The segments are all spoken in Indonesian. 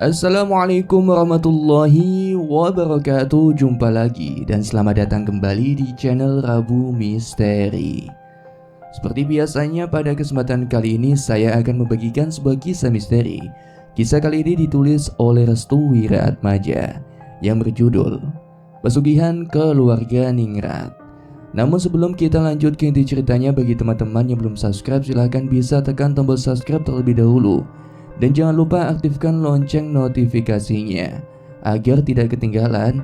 Assalamualaikum warahmatullahi wabarakatuh. Jumpa lagi dan selamat datang kembali di channel Rabu Misteri. Seperti biasanya pada kesempatan kali ini saya akan membagikan sebuah kisah misteri. Kisah kali ini ditulis oleh Restu Wiratmaja yang berjudul Pesugihan Keluarga Ningrat. Namun sebelum kita lanjut ke inti ceritanya, bagi teman-teman yang belum subscribe silahkan bisa tekan tombol subscribe terlebih dahulu. Dan jangan lupa aktifkan lonceng notifikasinya agar tidak ketinggalan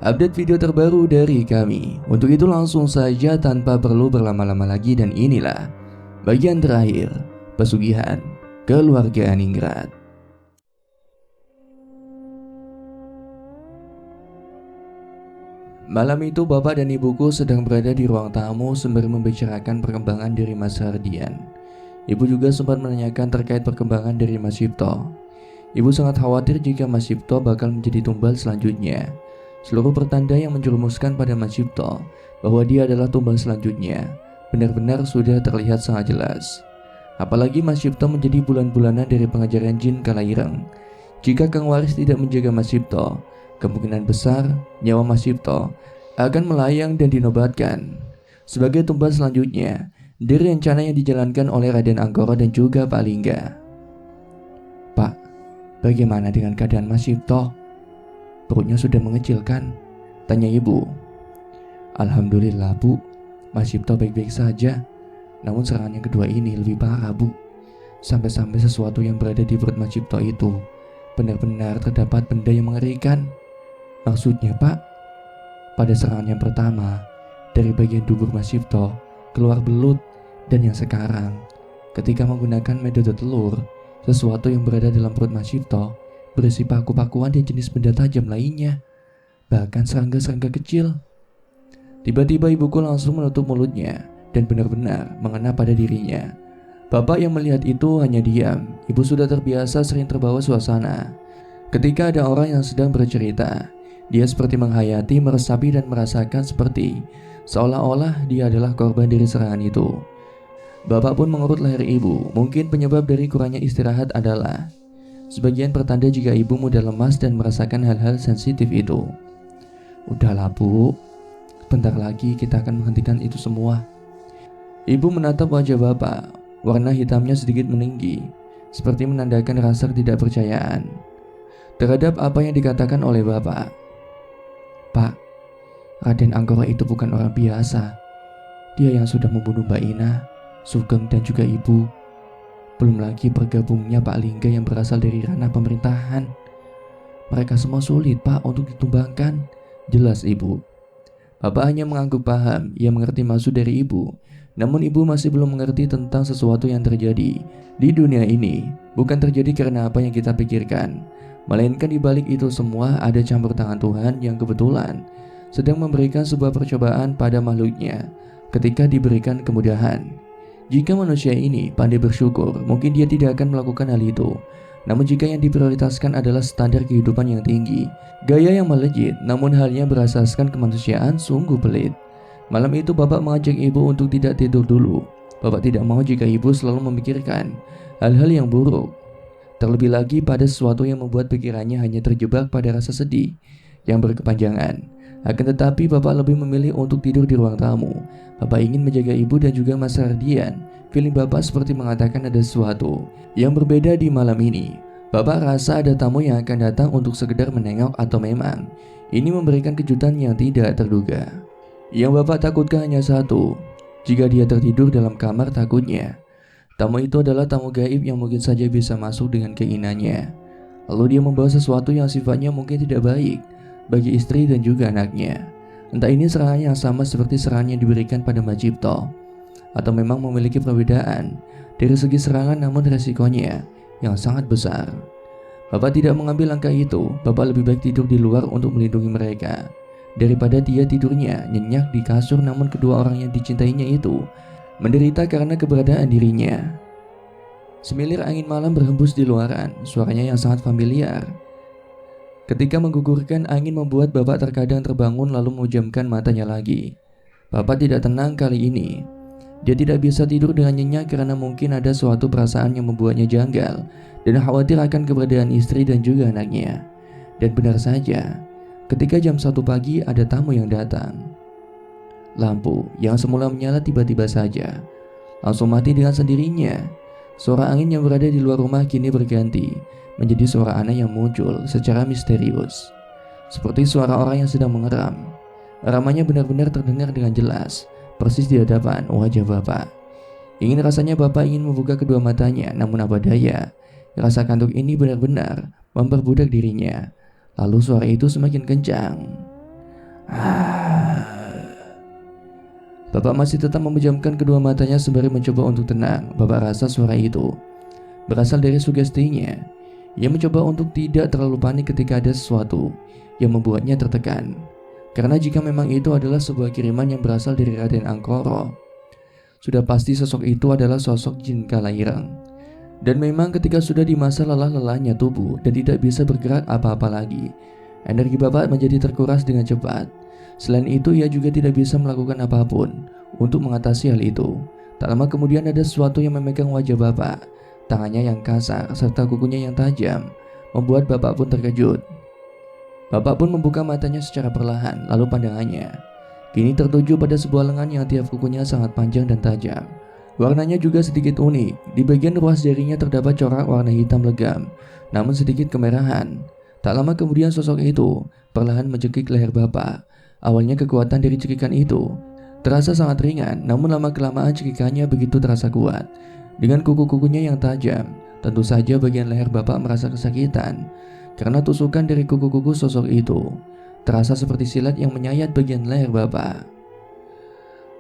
update video terbaru dari kami. Untuk itu langsung saja tanpa perlu berlama-lama lagi, dan inilah bagian terakhir pesugihan keluarga Ningrat. Malam itu bapak dan ibuku sedang berada di ruang tamu sembari membicarakan perkembangan dari Mas Hardian. Ibu juga sempat menanyakan terkait perkembangan dari Mas Cipto. Ibu sangat khawatir jika Mas Cipto bakal menjadi tumbal selanjutnya. Seluruh pertanda yang menjerumuskan pada Mas Cipto bahwa dia adalah tumbal selanjutnya benar-benar sudah terlihat sangat jelas. Apalagi Mas Cipto menjadi bulan-bulanan dari pengajaran jin Kalaireng. Jika Kang Waris tidak menjaga Mas Cipto, kemungkinan besar nyawa Mas Cipto akan melayang dan dinobatkan sebagai tumbal selanjutnya dari rencana yang dijalankan oleh Raden Anggoro dan juga Pak Lingga. Pak, bagaimana dengan keadaan Mas Cipto? Perutnya sudah mengecil kan? Tanya ibu. Alhamdulillah Bu, Mas Cipto baik-baik saja. Namun serangan yang kedua ini lebih parah Bu. Sampai-sampai sesuatu yang berada di perut Mas Cipto itu benar-benar terdapat benda yang mengerikan. Maksudnya Pak, pada serangan yang pertama dari bagian dubur Mas Cipto keluar belut. Dan yang sekarang, ketika menggunakan metode telur, sesuatu yang berada dalam perut Mas Cipto berisi paku-pakuan dan jenis benda tajam lainnya, bahkan serangga-serangga kecil. Tiba-tiba ibuku langsung menutup mulutnya dan benar-benar mengena pada dirinya. Bapak yang melihat itu hanya diam. Ibu sudah terbiasa sering terbawa suasana. Ketika ada orang yang sedang bercerita, dia seperti menghayati, meresapi dan merasakan seperti seolah-olah dia adalah korban dari serangan itu. Bapak pun mengurut leher ibu. Mungkin penyebab dari kurangnya istirahat adalah sebagian pertanda jika ibu mudah lemas dan merasakan hal-hal sensitif itu. Udahlah Bu, bentar lagi kita akan menghentikan itu semua. Ibu menatap wajah bapak. Warna hitamnya sedikit meninggi, seperti menandakan rasa ketidakpercayaan terhadap apa yang dikatakan oleh bapak. Pak, Raden Anggoro itu bukan orang biasa. Dia yang sudah membunuh Mbak Ina, Sugeng dan juga ibu. Belum lagi bergabungnya Pak Lingga yang berasal dari ranah pemerintahan. Mereka semua sulit Pak untuk ditumbangkan. Jelas ibu. Bapak hanya mengangguk paham. Ia mengerti maksud dari ibu. Namun ibu masih belum mengerti tentang sesuatu yang terjadi di dunia ini. Bukan terjadi karena apa yang kita pikirkan, melainkan di balik itu semua ada campur tangan Tuhan yang kebetulan sedang memberikan sebuah percobaan pada makhluknya ketika diberikan kemudahan. Jika manusia ini pandai bersyukur, mungkin dia tidak akan melakukan hal itu. Namun jika yang diprioritaskan adalah standar kehidupan yang tinggi, gaya yang melejit, namun halnya berasaskan kemanusiaan, sungguh pelit. Malam itu bapak mengajak ibu untuk tidak tidur dulu. Bapak tidak mau jika ibu selalu memikirkan hal-hal yang buruk. Terlebih lagi pada sesuatu yang membuat pikirannya hanya terjebak pada rasa sedih yang berkepanjangan. Akan tetapi bapak lebih memilih untuk tidur di ruang tamu. Bapak ingin menjaga ibu dan juga Mas Hardian. Feeling bapak seperti mengatakan ada sesuatu yang berbeda di malam ini. Bapak rasa ada tamu yang akan datang untuk sekedar menengok, atau memang ini memberikan kejutan yang tidak terduga. Yang bapak takutkan hanya satu. Jika dia tertidur dalam kamar, takutnya tamu itu adalah tamu gaib yang mungkin saja bisa masuk dengan keinginannya. Lalu dia membawa sesuatu yang sifatnya mungkin tidak baik bagi istri dan juga anaknya. Entah ini serangan yang sama seperti serangan yang diberikan pada Mas Cipto, atau memang memiliki perbedaan dari segi serangan namun resikonya yang sangat besar. Bapak tidak mengambil langkah itu. Bapak lebih baik tidur di luar untuk melindungi mereka daripada dia tidurnya nyenyak di kasur namun kedua orang yang dicintainya itu menderita karena keberadaan dirinya. Semilir angin malam berhembus di luaran, suaranya yang sangat familiar. Ketika menggugurkan angin membuat bapak terkadang terbangun lalu memejamkan matanya lagi. Bapak tidak tenang kali ini. Dia tidak bisa tidur dengan nyenyak karena mungkin ada suatu perasaan yang membuatnya janggal dan khawatir akan keberadaan istri dan juga anaknya. Dan benar saja, ketika jam 1 pagi ada tamu yang datang. Lampu yang semula menyala tiba-tiba saja langsung mati dengan sendirinya. Suara angin yang berada di luar rumah kini berganti menjadi suara aneh yang muncul secara misterius, seperti suara orang yang sedang mengeram. Eramannya benar-benar terdengar dengan jelas, persis di hadapan wajah bapak. Ingin rasanya bapak ingin membuka kedua matanya, namun apa daya, rasa kantuk ini benar-benar memperbudak dirinya. Lalu suara itu semakin kencang. Bapak masih tetap memejamkan kedua matanya sembari mencoba untuk tenang. Bapak rasa suara itu berasal dari sugestinya. Ia mencoba untuk tidak terlalu panik ketika ada sesuatu yang membuatnya tertekan. Karena jika memang itu adalah sebuah kiriman yang berasal dari Raden Angkoro, sudah pasti sosok itu adalah sosok jin Kalaireng. Dan memang ketika sudah di masa lelah-lelahnya tubuh dan tidak bisa bergerak apa-apa lagi, energi bapak menjadi terkuras dengan cepat. Selain itu, ia juga tidak bisa melakukan apapun untuk mengatasi hal itu. Tak lama kemudian ada sesuatu yang memegang wajah bapak. Tangannya yang kasar serta kukunya yang tajam membuat bapak pun terkejut. Bapak pun membuka matanya secara perlahan, lalu pandangannya kini tertuju pada sebuah lengan yang tiap kukunya sangat panjang dan tajam. Warnanya juga sedikit unik. Di bagian ruas jarinya terdapat corak warna hitam legam, namun sedikit kemerahan. Tak lama kemudian sosok itu perlahan mencekik leher bapak. Awalnya kekuatan dari cekikan itu terasa sangat ringan, namun lama-kelamaan cekikannya begitu terasa kuat. Dengan kuku-kukunya yang tajam, tentu saja bagian leher bapak merasa kesakitan karena tusukan dari kuku-kuku sosok itu terasa seperti silat yang menyayat bagian leher bapak.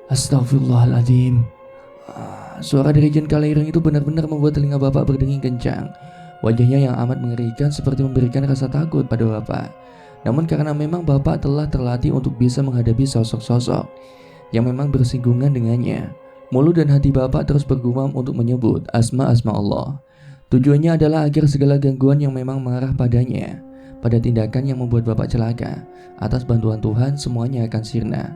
Astagfirullahaladzim. Suara dari jin Kalaireng itu benar-benar membuat telinga bapak berdenging kencang. Wajahnya yang amat mengerikan seperti memberikan rasa takut pada bapak. Namun karena memang bapak telah terlatih untuk bisa menghadapi sosok-sosok yang memang bersinggungan dengannya, mulut dan hati bapak terus bergumam untuk menyebut asma-asma Allah. Tujuannya adalah agar segala gangguan yang memang mengarah padanya, pada tindakan yang membuat bapak celaka, atas bantuan Tuhan semuanya akan sirna.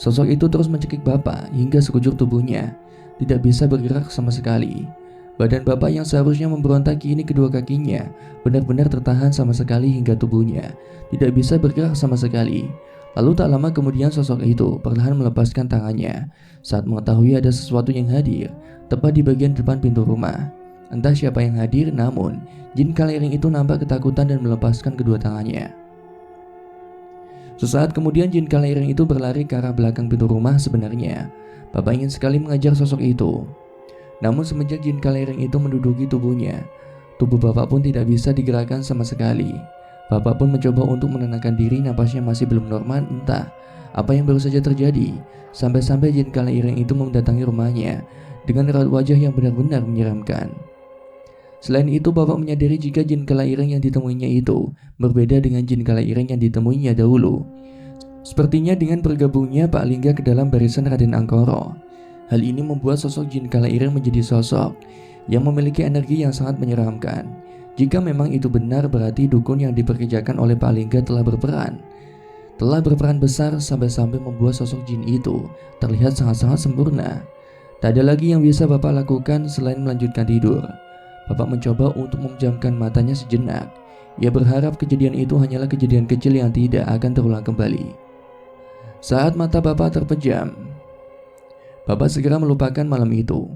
Sosok itu terus mencekik bapak hingga sekujur tubuhnya tidak bisa bergerak sama sekali. Badan bapak yang seharusnya memberontak kini kedua kakinya benar-benar tertahan sama sekali hingga tubuhnya tidak bisa bergerak sama sekali. Lalu tak lama kemudian sosok itu perlahan melepaskan tangannya saat mengetahui ada sesuatu yang hadir tepat di bagian depan pintu rumah. Entah siapa yang hadir, namun jin Kalaireng itu nampak ketakutan dan melepaskan kedua tangannya. Sesaat kemudian jin Kalaireng itu berlari ke arah belakang pintu rumah. Sebenarnya bapak ingin sekali mengajar sosok itu, namun semenjak jin Kalaireng itu menduduki tubuhnya, tubuh bapak pun tidak bisa digerakkan sama sekali. Bapak pun mencoba untuk menenangkan diri, napasnya masih belum normal. Entah apa yang baru saja terjadi, sampai-sampai jin Kalaireng itu mendatangi rumahnya dengan raut wajah yang benar-benar menyeramkan. Selain itu, bapak menyadari jika jin Kalaireng yang ditemuinya itu berbeda dengan jin Kalaireng yang ditemuinya dahulu. Sepertinya dengan bergabungnya Pak Lingga ke dalam barisan Raden Angkoro, hal ini membuat sosok jin Kalaireng menjadi sosok yang memiliki energi yang sangat menyeramkan. Jika memang itu benar, berarti dukun yang diperkerjakan oleh Pak Lingga telah berperan besar sampai-sampai membuat sosok jin itu terlihat sangat-sangat sempurna. Tak ada lagi yang bisa bapak lakukan selain melanjutkan tidur. Bapak mencoba untuk memejamkan matanya sejenak. Ia berharap kejadian itu hanyalah kejadian kecil yang tidak akan terulang kembali. Saat mata bapak terpejam, bapak segera melupakan malam itu.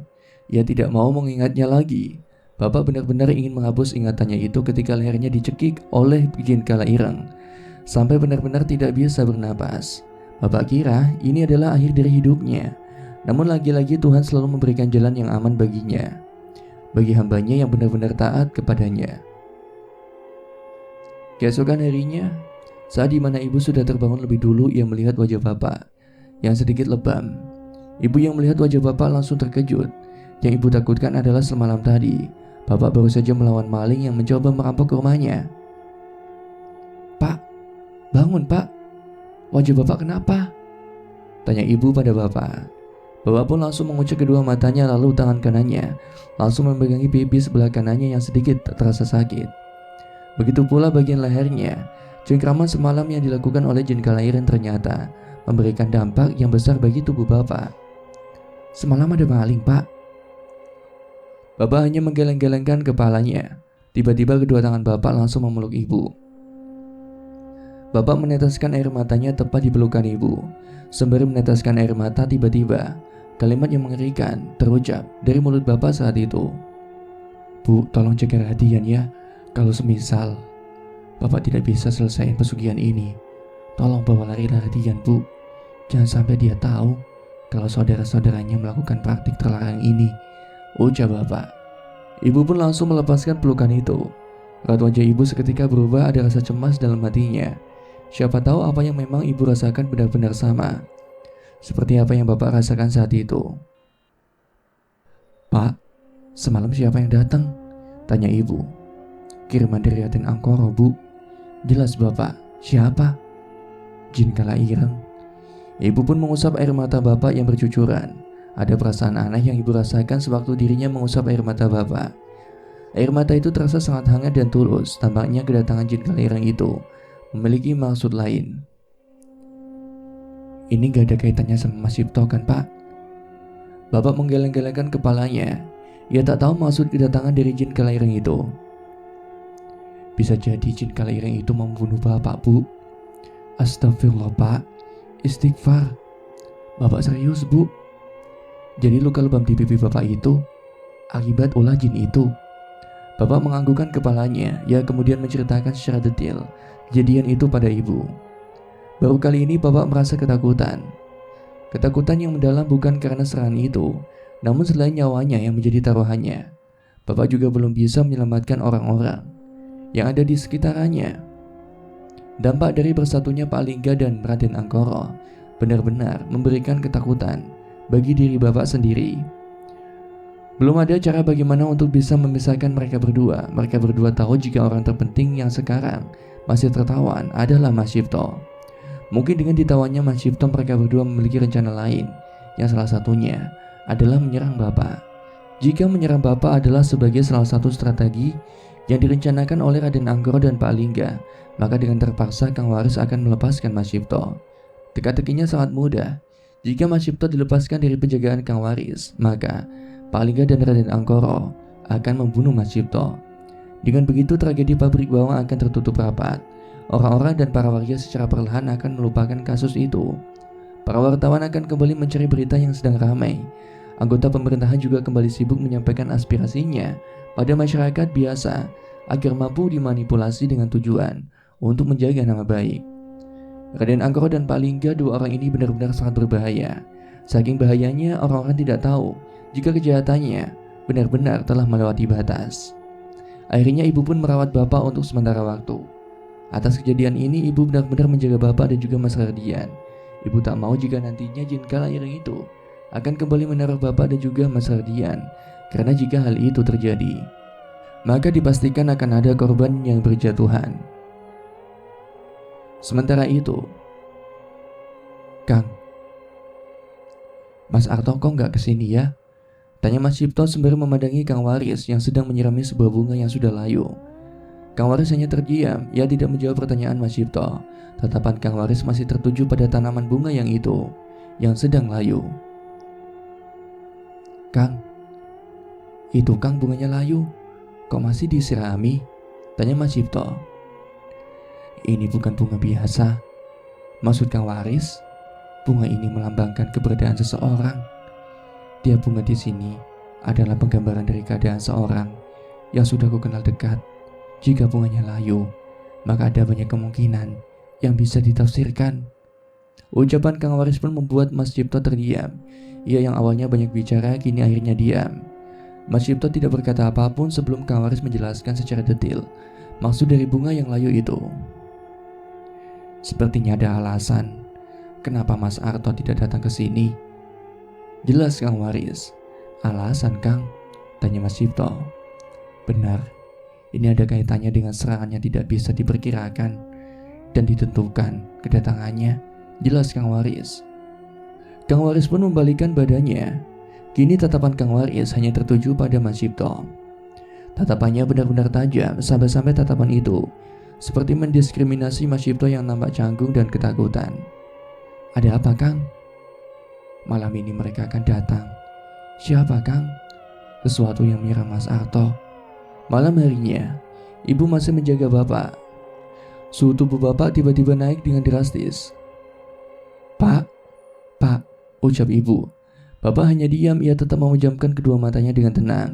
Ia tidak mau mengingatnya lagi. Bapak benar-benar ingin menghapus ingatannya itu ketika lehernya dicekik oleh jin Kalaireng sampai benar-benar tidak bisa bernapas. Bapak kira ini adalah akhir dari hidupnya. Namun lagi-lagi Tuhan selalu memberikan jalan yang aman baginya, bagi hambanya yang benar-benar taat kepadanya. Keesokan harinya, saat dimana ibu sudah terbangun lebih dulu, ia melihat wajah bapak yang sedikit lebam. Ibu yang melihat wajah bapak langsung terkejut. Yang ibu takutkan adalah semalam tadi bapak baru saja melawan maling yang mencoba merampok ke rumahnya. "Pak, bangun pak, wajah bapak kenapa?" tanya ibu pada bapak. Bapak pun langsung mengucek kedua matanya, lalu tangan kanannya langsung memegangi pipi sebelah kanannya yang sedikit terasa sakit. Begitu pula bagian lehernya. Cengkraman semalam yang dilakukan oleh jin Kalaireng ternyata memberikan dampak yang besar bagi tubuh bapak. Semalam ada maling, Pak. Bapak hanya menggeleng-gelengkan kepalanya. Tiba-tiba kedua tangan Bapak langsung memeluk ibu. Bapak meneteskan air matanya tepat di pelukan ibu. Sembari meneteskan air mata, tiba-tiba kalimat yang mengerikan terucap dari mulut Bapak saat itu. Bu, tolong jaga Radian ya. Kalau semisal Bapak tidak bisa selesaiin pesugihan ini, tolong bawa lari Radian, Bu. Jangan sampai dia tahu kalau saudara-saudaranya melakukan praktik terlarang ini, ucap Bapak. Ibu pun langsung melepaskan pelukan itu. Raut wajah ibu seketika berubah, ada rasa cemas dalam hatinya. Siapa tahu apa yang memang ibu rasakan benar-benar sama seperti apa yang Bapak rasakan saat itu. Pak, semalam siapa yang datang? Tanya ibu. Kiriman dari Raden Angkoro, Bu. Jelas Bapak, siapa? Jin Kala Ireng. Ibu pun mengusap air mata Bapak yang bercucuran. Ada perasaan aneh yang ibu rasakan sewaktu dirinya mengusap air mata Bapak. Air mata itu terasa sangat hangat dan tulus. Tampaknya kedatangan Jin Kala Ireng itu memiliki maksud lain. Ini gak ada kaitannya sama Mas Cipto kan, Pak? Bapak menggeleng-gelengkan kepalanya. Ia tak tahu maksud kedatangan dari Jin Kala Ireng itu. Bisa jadi Jin Kala Ireng itu membunuh Bapak, Bu. Astagfirullah, Pak. Istighfar. Bapak serius, Bu? Jadi luka lebam di pipi Bapak itu akibat ulah jin itu? Bapak menganggukkan kepalanya. Ia kemudian menceritakan secara detail kejadian itu pada ibu. Baru kali ini Bapak merasa ketakutan. Ketakutan yang mendalam bukan karena serangan itu, namun selain nyawanya yang menjadi taruhannya. Bapak juga belum bisa menyelamatkan orang-orang yang ada di sekitarnya. Dampak dari bersatunya Pak Lingga dan Raden Angkoro benar-benar memberikan ketakutan bagi diri Bapak sendiri. Belum ada cara bagaimana untuk bisa memisahkan mereka berdua. Mereka berdua tahu jika orang terpenting yang sekarang masih tertawan adalah Mas Cipto. Mungkin dengan ditawanya Mas Cipto, mereka berdua memiliki rencana lain, yang salah satunya adalah menyerang Bapak. Jika menyerang Bapak adalah sebagai salah satu strategi yang direncanakan oleh Raden Angkoro dan Pak Lingga, maka dengan terpaksa Kang Waris akan melepaskan Mas Cipto. Teka-tekinya sangat mudah. Jika Mas Cipto dilepaskan dari penjagaan Kang Waris, maka Pak Lingga dan Raden Angkoro akan membunuh Mas Cipto. Dengan begitu tragedi pabrik bawang akan tertutup rapat. Orang-orang dan para warga secara perlahan akan melupakan kasus itu. Para wartawan akan kembali mencari berita yang sedang ramai. Anggota pemerintahan juga kembali sibuk menyampaikan aspirasinya pada masyarakat biasa agar mampu dimanipulasi dengan tujuan untuk menjaga nama baik. Raden Angkoro dan Pak Lingga, dua orang ini benar-benar sangat berbahaya. Saking bahayanya, orang-orang tidak tahu jika kejahatannya benar-benar telah melewati batas. Akhirnya ibu pun merawat Bapak untuk sementara waktu. Atas kejadian ini, ibu benar-benar menjaga Bapak dan juga Mas Radian. Ibu tak mau jika nantinya Jin Kala Ireng itu akan kembali meneror Bapak dan juga Mas Radian. Karena jika hal itu terjadi, maka dipastikan akan ada korban yang berjatuhan. Sementara itu, Kang, Mas Arto kok nggak kesini ya? Tanya Mas Cipto sembari memandangi Kang Waris yang sedang menyirami sebuah bunga yang sudah layu. Kang Waris hanya terdiam. Ia tidak menjawab pertanyaan Mas Cipto. Tatapan Kang Waris masih tertuju pada tanaman bunga yang itu, yang sedang layu. Kang, itu Kang bunganya layu. Kok masih disirami? Tanya Mas Cipto. Ini bukan bunga biasa. Maksud Kang Waris, bunga ini melambangkan keberadaan seseorang. Tiap bunga di sini adalah penggambaran dari keadaan seorang yang sudah ku kenal dekat. Jika bunganya layu, maka ada banyak kemungkinan yang bisa ditafsirkan. Ucapan Kang Waris pun membuat Mas Cipto terdiam. Ia yang awalnya banyak bicara, kini akhirnya diam. Mas Cipto tidak berkata apapun sebelum Kang Waris menjelaskan secara detail maksud dari bunga yang layu itu. Sepertinya ada alasan kenapa Mas Arto tidak datang ke sini. Jelas Kang Waris. Alasan, Kang? Tanya Mas Cipto. Benar, ini ada kaitannya dengan serangan yang tidak bisa diperkirakan dan ditentukan kedatangannya. Jelas Kang Waris. Kang Waris pun membalikkan badannya. Kini tatapan Kang Waris hanya tertuju pada Mas Cipto. Tatapannya benar-benar tajam, sampai-sampai tatapan itu seperti mendiskriminasi Mas Cipto yang nampak canggung dan ketakutan. Ada apa, Kang? Malam ini mereka akan datang Siapa, Kang? Sesuatu yang menyerang Mas Arto. Malam harinya, ibu masih menjaga bapak. Suhu tubuh bapak tiba-tiba naik dengan drastis. Pak, ucap ibu. Bapak hanya diam, ia tetap memejamkan kedua matanya dengan tenang.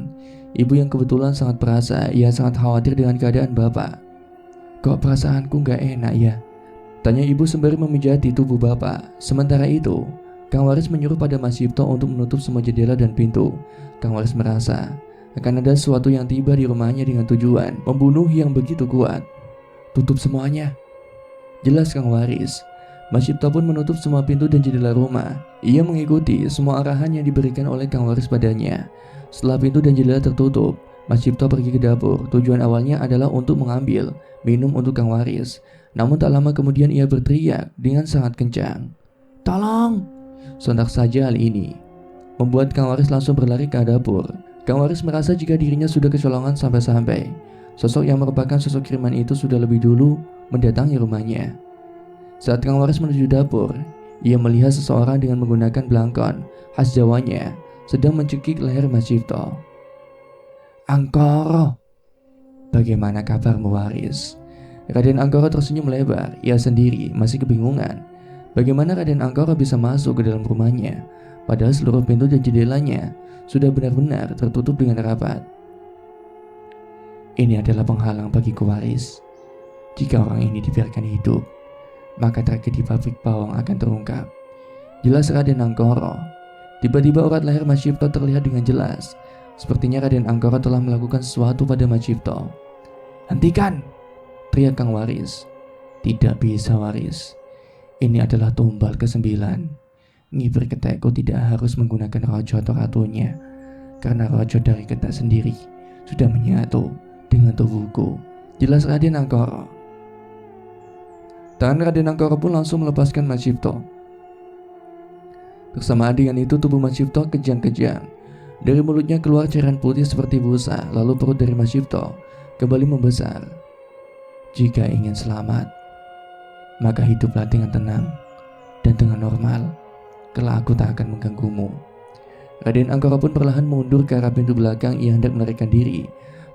Ibu yang kebetulan sangat perasa, ia sangat khawatir dengan keadaan bapak. Kok perasaanku gak enak ya? Tanya ibu sembari memijati tubuh bapak. Sementara itu, Kang Waris menyuruh pada Mas Cipto untuk menutup semua jendela dan pintu. Kang Waris merasa akan ada sesuatu yang tiba di rumahnya dengan tujuan membunuh yang begitu kuat. Tutup semuanya, jelas Kang Waris. Mas Cipto pun menutup semua pintu dan jendela rumah. Ia mengikuti semua arahan yang diberikan oleh Kang Waris padanya. Setelah pintu dan jendela tertutup, Mas Cipto pergi ke dapur. Tujuan awalnya adalah untuk mengambil minum untuk Kang Waris. Namun tak lama kemudian ia berteriak dengan sangat kencang. Tolong! Sontak saja hal ini membuat Kang Waris langsung berlari ke dapur. Kang Waris merasa jika dirinya sudah kecolongan sampai-sampai. Sosok yang merupakan sosok kiriman itu sudah lebih dulu mendatangi rumahnya. Saat Kang Waris menuju dapur, ia melihat seseorang dengan menggunakan belangkon khas Jawanya sedang mencekik leher Mas Cipto. Angkoro, bagaimana kabarmu Waris? Raden Angkoro tersenyum lebar. Ia sendiri masih kebingungan bagaimana Raden Angkoro bisa masuk ke dalam rumahnya, padahal seluruh pintu dan jendelanya sudah benar-benar tertutup dengan rapat. Ini adalah penghalang bagiku Waris. Jika orang ini dibiarkan hidup, maka tragedi pabrik bawang akan terungkap. Jelas Raden Angkoro. Tiba-tiba urat leher Mas Cipto terlihat dengan jelas. Sepertinya Raden Angkoro telah melakukan sesuatu pada Mas Cipto. Hentikan! Teriak Kang Waris. Tidak bisa Waris. Ini adalah tumbal ke-9. Nyi Berketekku tidak harus menggunakan rojo atau ratunya, karena rojo dari ketek sendiri sudah menyatu dengan tubuhku. Jelas Raden Angkoro. Tangan Raden Angkoro pun langsung melepaskan Mas Cipto. Bersamaan dengan itu tubuh Mas Cipto kejang-kejang. Dari mulutnya keluar cairan putih seperti busa. Lalu perut dari Mas Cipto kembali membesar. Jika ingin selamat, maka hiduplah dengan tenang dan dengan normal. Kelak aku tak akan mengganggumu. Raden Angkoro pun perlahan mundur ke arah pintu belakang. Ia hendak melarikan diri.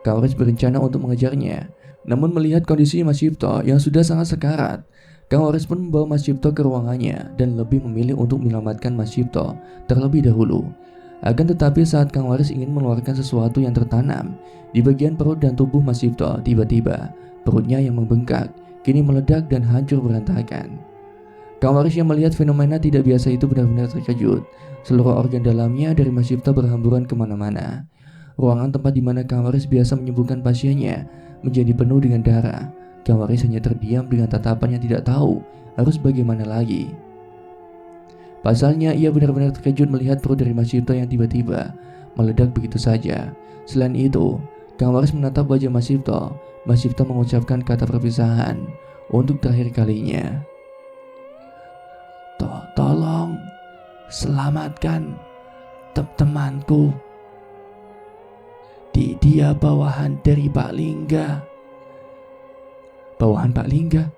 Kang Waris berencana untuk mengejarnya. Namun melihat kondisi Mas Cipto yang sudah sangat sekarat, Kang Waris pun membawa Mas Cipto ke ruangannya dan lebih memilih untuk menyelamatkan Mas Cipto terlebih dahulu. Akan tetapi saat Kang Waris ingin mengeluarkan sesuatu yang tertanam di bagian perut dan tubuh Mas Cipto, tiba-tiba perutnya yang membengkak kini meledak dan hancur berantakan. Kang Waris yang melihat fenomena tidak biasa itu benar-benar terkejut. Seluruh organ dalamnya dari Mas Cipto berhamburan kemana-mana. Ruangan tempat di mana Kang Waris biasa menyembuhkan pasiennya menjadi penuh dengan darah. Kang Waris hanya terdiam dengan tatapan yang tidak tahu harus bagaimana lagi. Pasalnya ia benar-benar terkejut melihat perut dari Mas Cipto yang tiba-tiba meledak begitu saja. Selain itu, Kang Waris menatap wajah Mas Cipto. Mas Cipto mengucapkan kata perpisahan untuk terakhir kalinya. Tolong selamatkan temanku. Dia bawahan dari Pak Lingga. Bawahan Pak Lingga?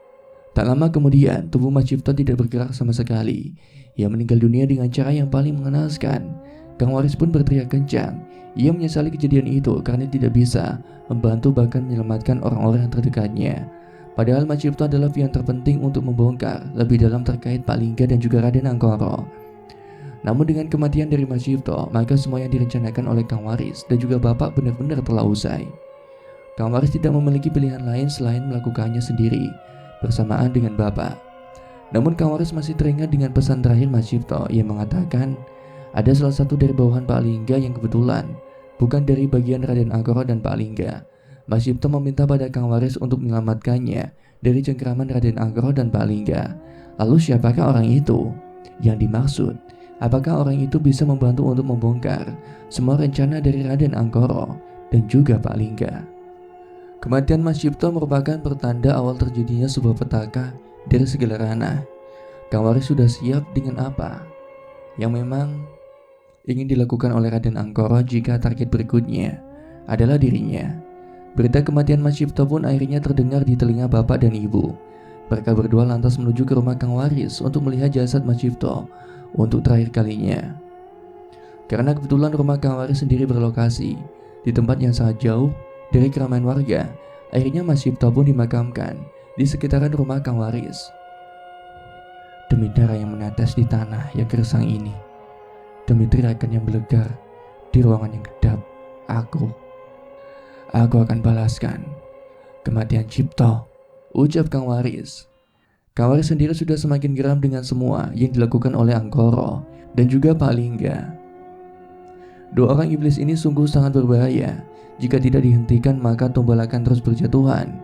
Tak lama kemudian tubuh Mas Cipto tidak bergerak sama sekali. Ia meninggal dunia dengan cara yang paling mengenaskan. Kang Waris pun berteriak kencang. Ia menyesali kejadian itu karena tidak bisa membantu bahkan menyelamatkan orang-orang yang terdekatnya. Padahal Mas Cipto adalah pihak terpenting untuk membongkar lebih dalam terkait Pak Lingga dan juga Raden Angkoro. Namun dengan kematian dari Mas Cipto, maka semua yang direncanakan oleh Kang Waris dan juga Bapak benar-benar telah usai. Kang Waris tidak memiliki pilihan lain selain melakukannya sendiri bersamaan dengan Bapak. Namun Kang Waris masih teringat dengan pesan terakhir Mas Cipto. Ia mengatakan ada salah satu dari bawahan Pak Lingga yang kebetulan bukan dari bagian Raden Angkoro dan Pak Lingga. Mas Cipto meminta pada Kang Waris untuk menyelamatkannya dari cengkeraman Raden Angkoro dan Pak Lingga. Lalu siapakah orang itu yang dimaksud? Apakah orang itu bisa membantu untuk membongkar semua rencana dari Raden Angkoro dan juga Pak Lingga? Kematian Mas Cipto merupakan pertanda awal terjadinya sebuah petaka dari segala ranah. Kang Waris sudah siap dengan apa yang memang ingin dilakukan oleh Raden Angkoro jika target berikutnya adalah dirinya. Berita kematian Mas Cipto pun akhirnya terdengar di telinga bapak dan ibu. Mereka berdua lantas menuju ke rumah Kang Waris untuk melihat jasad Mas Cipto untuk terakhir kalinya. Karena kebetulan rumah Kang Waris sendiri berlokasi di tempat yang sangat jauh dari keramaian warga, akhirnya Mas Cipto pun dimakamkan di sekitaran rumah Kang Waris. Demi darah yang menetes di tanah yang gersang ini, demi teriakan yang melegar di ruangan yang kedap, aku akan balaskan kematian Cipto, ucap Kang Waris. Kang Waris sendiri sudah semakin geram dengan semua yang dilakukan oleh Anggoro dan juga Pak Lingga. Dua orang iblis ini sungguh sangat berbahaya. Jika tidak dihentikan maka tumbal akan terus berjatuhan.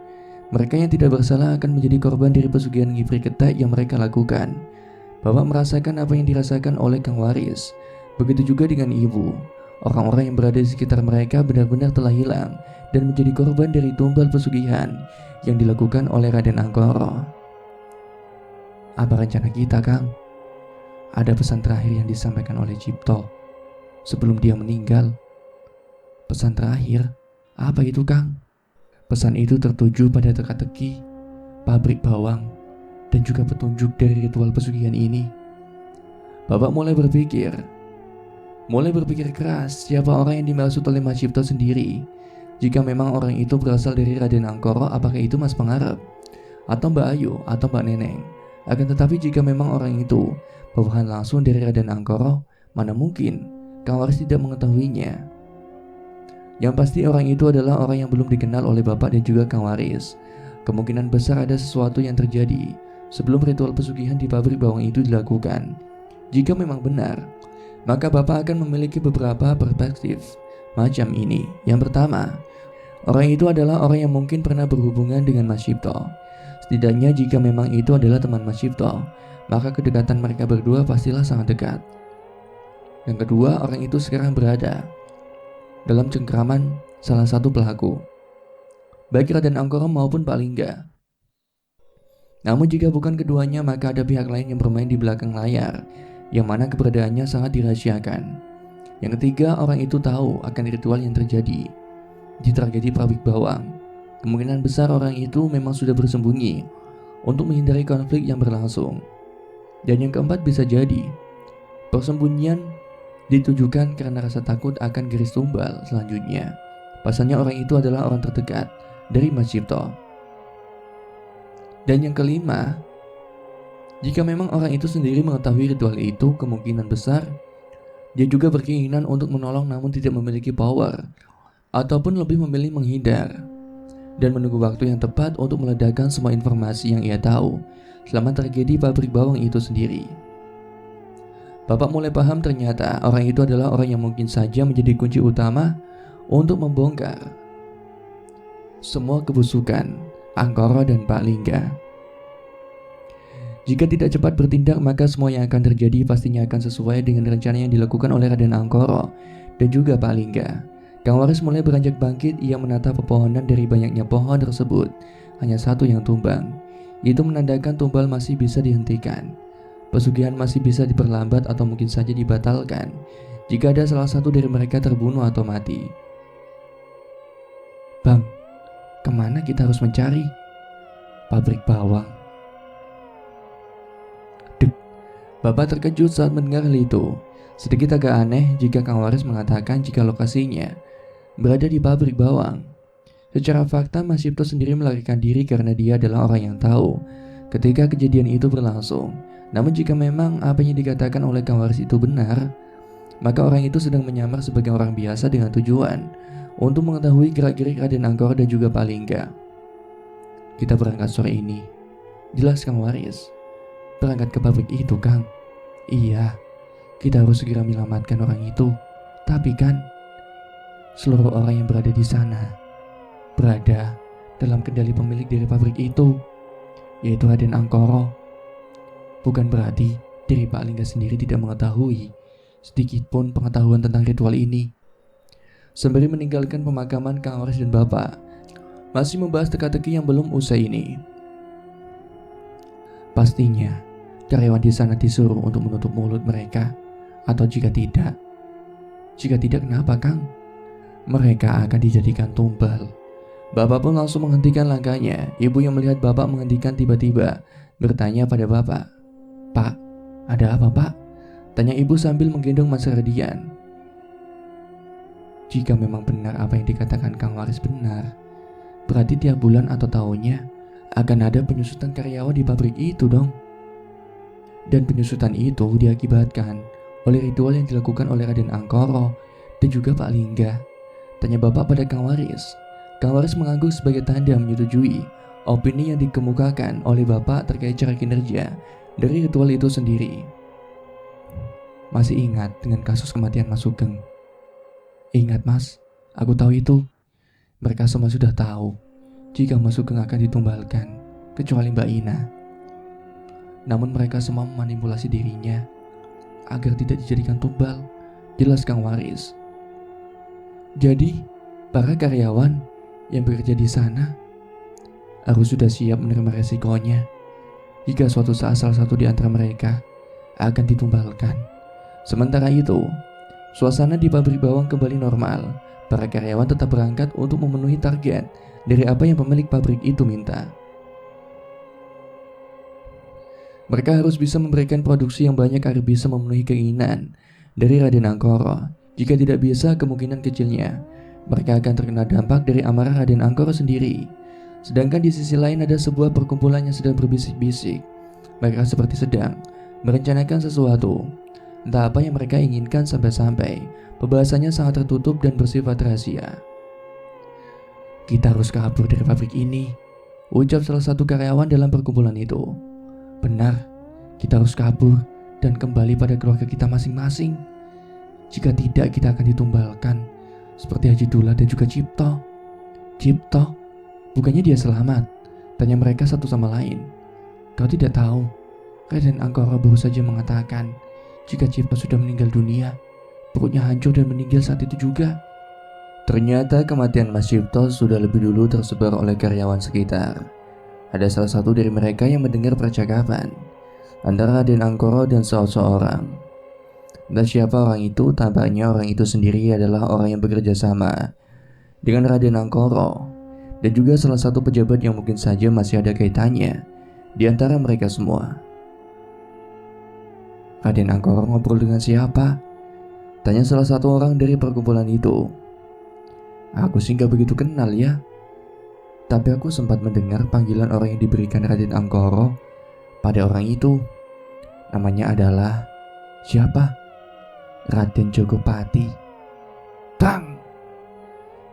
Mereka yang tidak bersalah akan menjadi korban dari pesugihan ngifri ketek yang mereka lakukan. Bapak merasakan apa yang dirasakan oleh Kang Waris. Begitu juga dengan ibu. Orang-orang yang berada di sekitar mereka benar-benar telah hilang dan menjadi korban dari tumbal pesugihan yang dilakukan oleh Raden Anggoro. Apa rencana kita, Kang? Ada pesan terakhir yang disampaikan oleh Cipto sebelum dia meninggal. Pesan terakhir? Apa itu, Kang? Pesan itu tertuju pada teka-teki, pabrik bawang, dan juga petunjuk dari ritual pesugihan ini. Bapak mulai berpikir keras siapa orang yang dimaksud oleh Mas Cipto sendiri. Jika memang orang itu berasal dari Raden Anggoro, apakah itu Mas Pengarep, atau Mbak Ayu, atau Mbak Neneng? Akan tetapi jika memang orang itu bawahan langsung dari Raden Anggoro, mana mungkin Kang Waris tidak mengetahuinya. Yang pasti orang itu adalah orang yang belum dikenal oleh Bapak dan juga Kang Waris. Kemungkinan besar ada sesuatu yang terjadi sebelum ritual pesugihan di pabrik bawang itu dilakukan. Jika memang benar, maka Bapak akan memiliki beberapa perspektif macam ini. Yang pertama, orang itu adalah orang yang mungkin pernah berhubungan dengan Mas Cipto. Setidaknya jika memang itu adalah teman Mas Cipto, maka kedekatan mereka berdua pastilah sangat dekat. Yang kedua, orang itu sekarang berada dalam cengkraman salah satu pelaku, baik Raden Anggoro maupun Pak Lingga. Namun jika bukan keduanya, maka ada pihak lain yang bermain di belakang layar, yang mana keberadaannya sangat dirahasiakan. Yang ketiga, orang itu tahu akan ritual yang terjadi di tragedi pabrik bawang. Kemungkinan besar orang itu memang sudah bersembunyi untuk menghindari konflik yang berlangsung. Dan yang keempat, bisa jadi persembunyian ditujukan karena rasa takut akan garis tumbal selanjutnya. Pasalnya orang itu adalah orang terdekat dari Mas Cipto. Dan yang kelima, jika memang orang itu sendiri mengetahui ritual itu, kemungkinan besar dia juga berkeinginan untuk menolong namun tidak memiliki power, ataupun lebih memilih menghindar dan menunggu waktu yang tepat untuk meledakkan semua informasi yang ia tahu selama tragedi pabrik bawang itu sendiri. Bapak mulai paham ternyata orang itu adalah orang yang mungkin saja menjadi kunci utama untuk membongkar semua kebusukan Anggoro dan Pak Lingga. Jika tidak cepat bertindak, maka semua yang akan terjadi pastinya akan sesuai dengan rencana yang dilakukan oleh Raden Anggoro dan juga Pak Lingga. Kang Waris mulai beranjak bangkit. Ia menatap pepohonan. Dari banyaknya pohon tersebut, hanya satu yang tumbang. Itu menandakan tumbal masih bisa dihentikan. Pesugihan masih bisa diperlambat atau mungkin saja dibatalkan jika ada salah satu dari mereka terbunuh atau mati. Bang, kemana kita harus mencari? Pabrik bawang. Dek, Bapak terkejut saat mendengar hal itu. Sedikit agak aneh jika Kang Waris mengatakan jika lokasinya berada di pabrik bawang. Secara fakta, Mas Cipto sendiri melarikan diri karena dia adalah orang yang tahu ketika kejadian itu berlangsung. Namun jika memang apa yang dikatakan oleh Kang Waris itu benar, maka orang itu sedang menyamar sebagai orang biasa dengan tujuan untuk mengetahui gerak-gerik Raden Anggoro dan juga Pak Lingga. Kita berangkat sore ini. Jelas Kang Waris. Berangkat ke pabrik itu, Kang. Iya, kita harus segera menyelamatkan orang itu. Tapi kan, seluruh orang yang berada di sana berada dalam kendali pemilik dari pabrik itu, yaitu Raden Anggoro. Bukan berarti diri Pak Lingga sendiri tidak mengetahui sedikit pun pengetahuan tentang ritual ini. Sembari meninggalkan pemakaman, Kang Waris dan Bapak masih membahas teka-teki yang belum usai ini. Pastinya karyawan di sana disuruh untuk menutup mulut mereka, atau jika tidak kenapa, Kang? Mereka akan dijadikan tumbal. Bapak pun langsung menghentikan langkahnya. Ibu yang melihat Bapak menghentikan tiba-tiba bertanya pada Bapak, "Pak, ada apa, Pak?" Tanya ibu sambil menggendong Mas Radian. Jika memang benar apa yang dikatakan Kang Waris benar, berarti tiap bulan atau tahunnya akan ada penyusutan karyawan di pabrik itu dong. Dan penyusutan itu diakibatkan oleh ritual yang dilakukan oleh Raden Angkoro dan juga Pak Lingga. Tanya Bapak pada Kang Waris. Kang Waris mengangguk sebagai tanda menyetujui opini yang dikemukakan oleh Bapak terkait cara kinerja dari ritual itu sendiri. Masih ingat dengan kasus kematian Mas Sugeng? Ingat Mas, aku tahu itu. Mereka semua sudah tahu jika Mas Sugeng akan ditumbalkan, kecuali Mbak Ina. Namun mereka semua memanipulasi dirinya agar tidak dijadikan tumbal, jelas Kang Waris. Jadi, para karyawan yang bekerja di sana harus sudah siap menerima resikonya jika suatu saat salah satu di antara mereka akan ditumbalkan. Sementara itu, suasana di pabrik bawang kembali normal. Para karyawan tetap berangkat untuk memenuhi target dari apa yang pemilik pabrik itu minta. Mereka harus bisa memberikan produksi yang banyak agar bisa memenuhi keinginan dari Raden Angkoro. Jika tidak bisa, kemungkinan kecilnya mereka akan terkena dampak dari amarah Raden Angkoro sendiri. Sedangkan di sisi lain ada sebuah perkumpulan yang sedang berbisik-bisik. Mereka seperti sedang merencanakan sesuatu. Entah apa yang mereka inginkan sampai-sampai pembahasannya sangat tertutup dan bersifat rahasia. Kita harus kabur dari pabrik ini, ucap salah satu karyawan dalam perkumpulan itu. Benar, kita harus kabur dan kembali pada keluarga kita masing-masing. Jika tidak, kita akan ditumbalkan seperti Haji Dullah dan juga Cipto. Cipto, bukannya dia selamat? Tanya mereka satu sama lain. Kau tidak tahu, Raden Angkoro baru saja mengatakan jika Cipto sudah meninggal dunia, perutnya hancur dan meninggal saat itu juga. Ternyata kematian Mas Cipto sudah lebih dulu tersebar oleh karyawan sekitar. Ada salah satu dari mereka yang mendengar percakapan antara Raden Angkoro dan seseorang. Entah siapa orang itu, tampaknya orang itu sendiri adalah orang yang bekerja sama dengan Raden Angkoro dan juga salah satu pejabat yang mungkin saja masih ada kaitannya di antara mereka semua. Raden Angkoro ngobrol dengan siapa? Tanya salah satu orang dari perkumpulan itu. Aku sih gak begitu kenal ya, tapi aku sempat mendengar panggilan orang yang diberikan Raden Angkoro pada orang itu. Namanya adalah siapa? Raden Jogopati. Bang!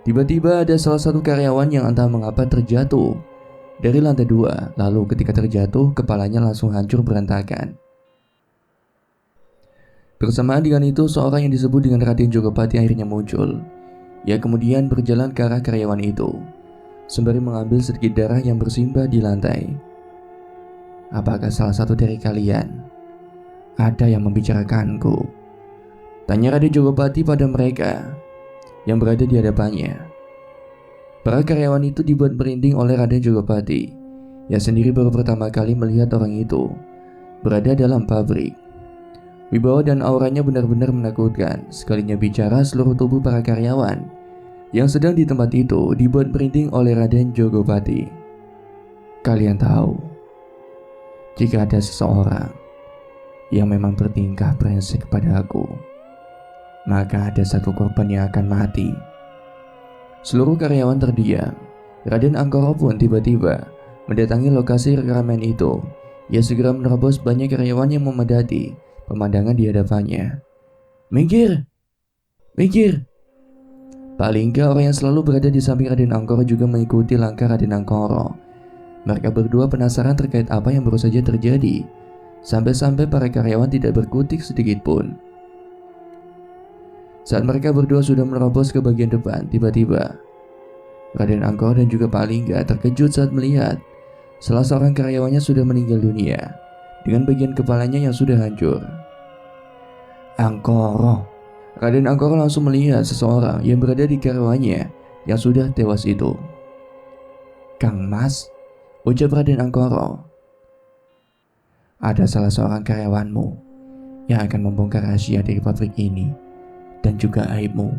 Tiba-tiba ada salah satu karyawan yang entah mengapa terjatuh dari lantai 2. Lalu ketika terjatuh, kepalanya langsung hancur berantakan. Bersamaan dengan itu, seorang yang disebut dengan Raden Jogopati akhirnya muncul. Ia kemudian berjalan ke arah karyawan itu, sembari mengambil sedikit darah yang bersimbah di lantai. Apakah salah satu dari kalian ada yang membicarakanku? Tanya Raden Jogopati pada mereka yang berada di hadapannya. Para karyawan itu dibuat merinding oleh Raden Jogopati, yang sendiri baru pertama kali melihat orang itu berada dalam pabrik. Wibawa dan auranya benar-benar menakutkan. Sekalinya bicara, seluruh tubuh para karyawan yang sedang di tempat itu dibuat merinding oleh Raden Jogopati. Kalian tahu, jika ada seseorang yang memang bertingkah brengsek kepada aku, maka ada satu korban yang akan mati. Seluruh karyawan terdiam. Raden Angkoro pun tiba-tiba mendatangi lokasi rekaman itu. Ia segera menerobos banyak karyawan yang memadati pemandangan di hadapannya. Minggir! Minggir! Pak Lingga, orang yang selalu berada di samping Raden Angkoro, juga mengikuti langkah Raden Angkoro. Mereka berdua penasaran terkait apa yang baru saja terjadi, sampai-sampai para karyawan tidak berkutik sedikit pun. Saat mereka berdua sudah menerobos ke bagian depan, tiba-tiba Raden Angkoro dan juga Pak Lingga terkejut saat melihat salah seorang karyawannya sudah meninggal dunia dengan bagian kepalanya yang sudah hancur. Angkoro. Raden Angkoro langsung melihat seseorang yang berada di karyawannya yang sudah tewas itu. Kang Mas, ucap Raden Angkoro. Ada salah seorang karyawanmu yang akan membongkar rahasia dari pabrik ini dan juga aibmu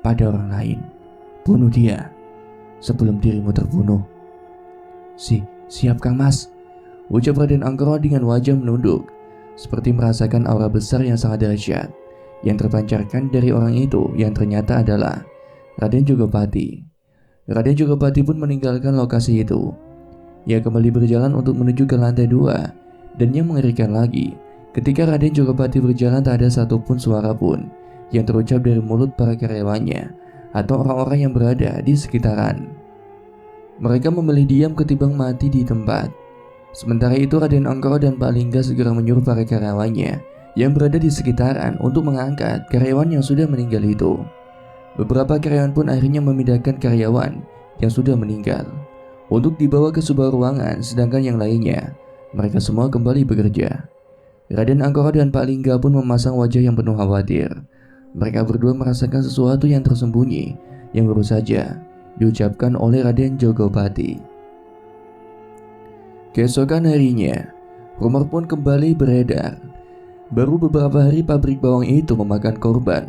pada orang lain. Bunuh dia sebelum dirimu terbunuh. Siap Kang Mas, ucap Raden Angkoro dengan wajah menunduk, seperti merasakan aura besar yang sangat dahsyat yang terpancarkan dari orang itu yang ternyata adalah Raden Jogopati. Raden Jogopati pun meninggalkan lokasi itu. Ia kembali berjalan untuk menuju ke lantai 2, dan yang mengerikan lagi, ketika Raden Jogopati berjalan tak ada satupun suara pun yang terucap dari mulut para karyawannya atau orang-orang yang berada di sekitaran. Mereka memilih diam ketimbang mati di tempat. Sementara itu Raden Angkoro dan Pak Lingga segera menyuruh para karyawannya yang berada di sekitaran untuk mengangkat karyawan yang sudah meninggal itu. Beberapa karyawan pun akhirnya memindahkan karyawan yang sudah meninggal untuk dibawa ke sebuah ruangan, sedangkan yang lainnya mereka semua kembali bekerja. Raden Angkoro dan Pak Lingga pun memasang wajah yang penuh khawatir. Mereka berdua merasakan sesuatu yang tersembunyi yang baru saja diucapkan oleh Raden Jogopati. Keesokan harinya, rumor pun kembali beredar. Baru beberapa hari pabrik bawang itu memakan korban.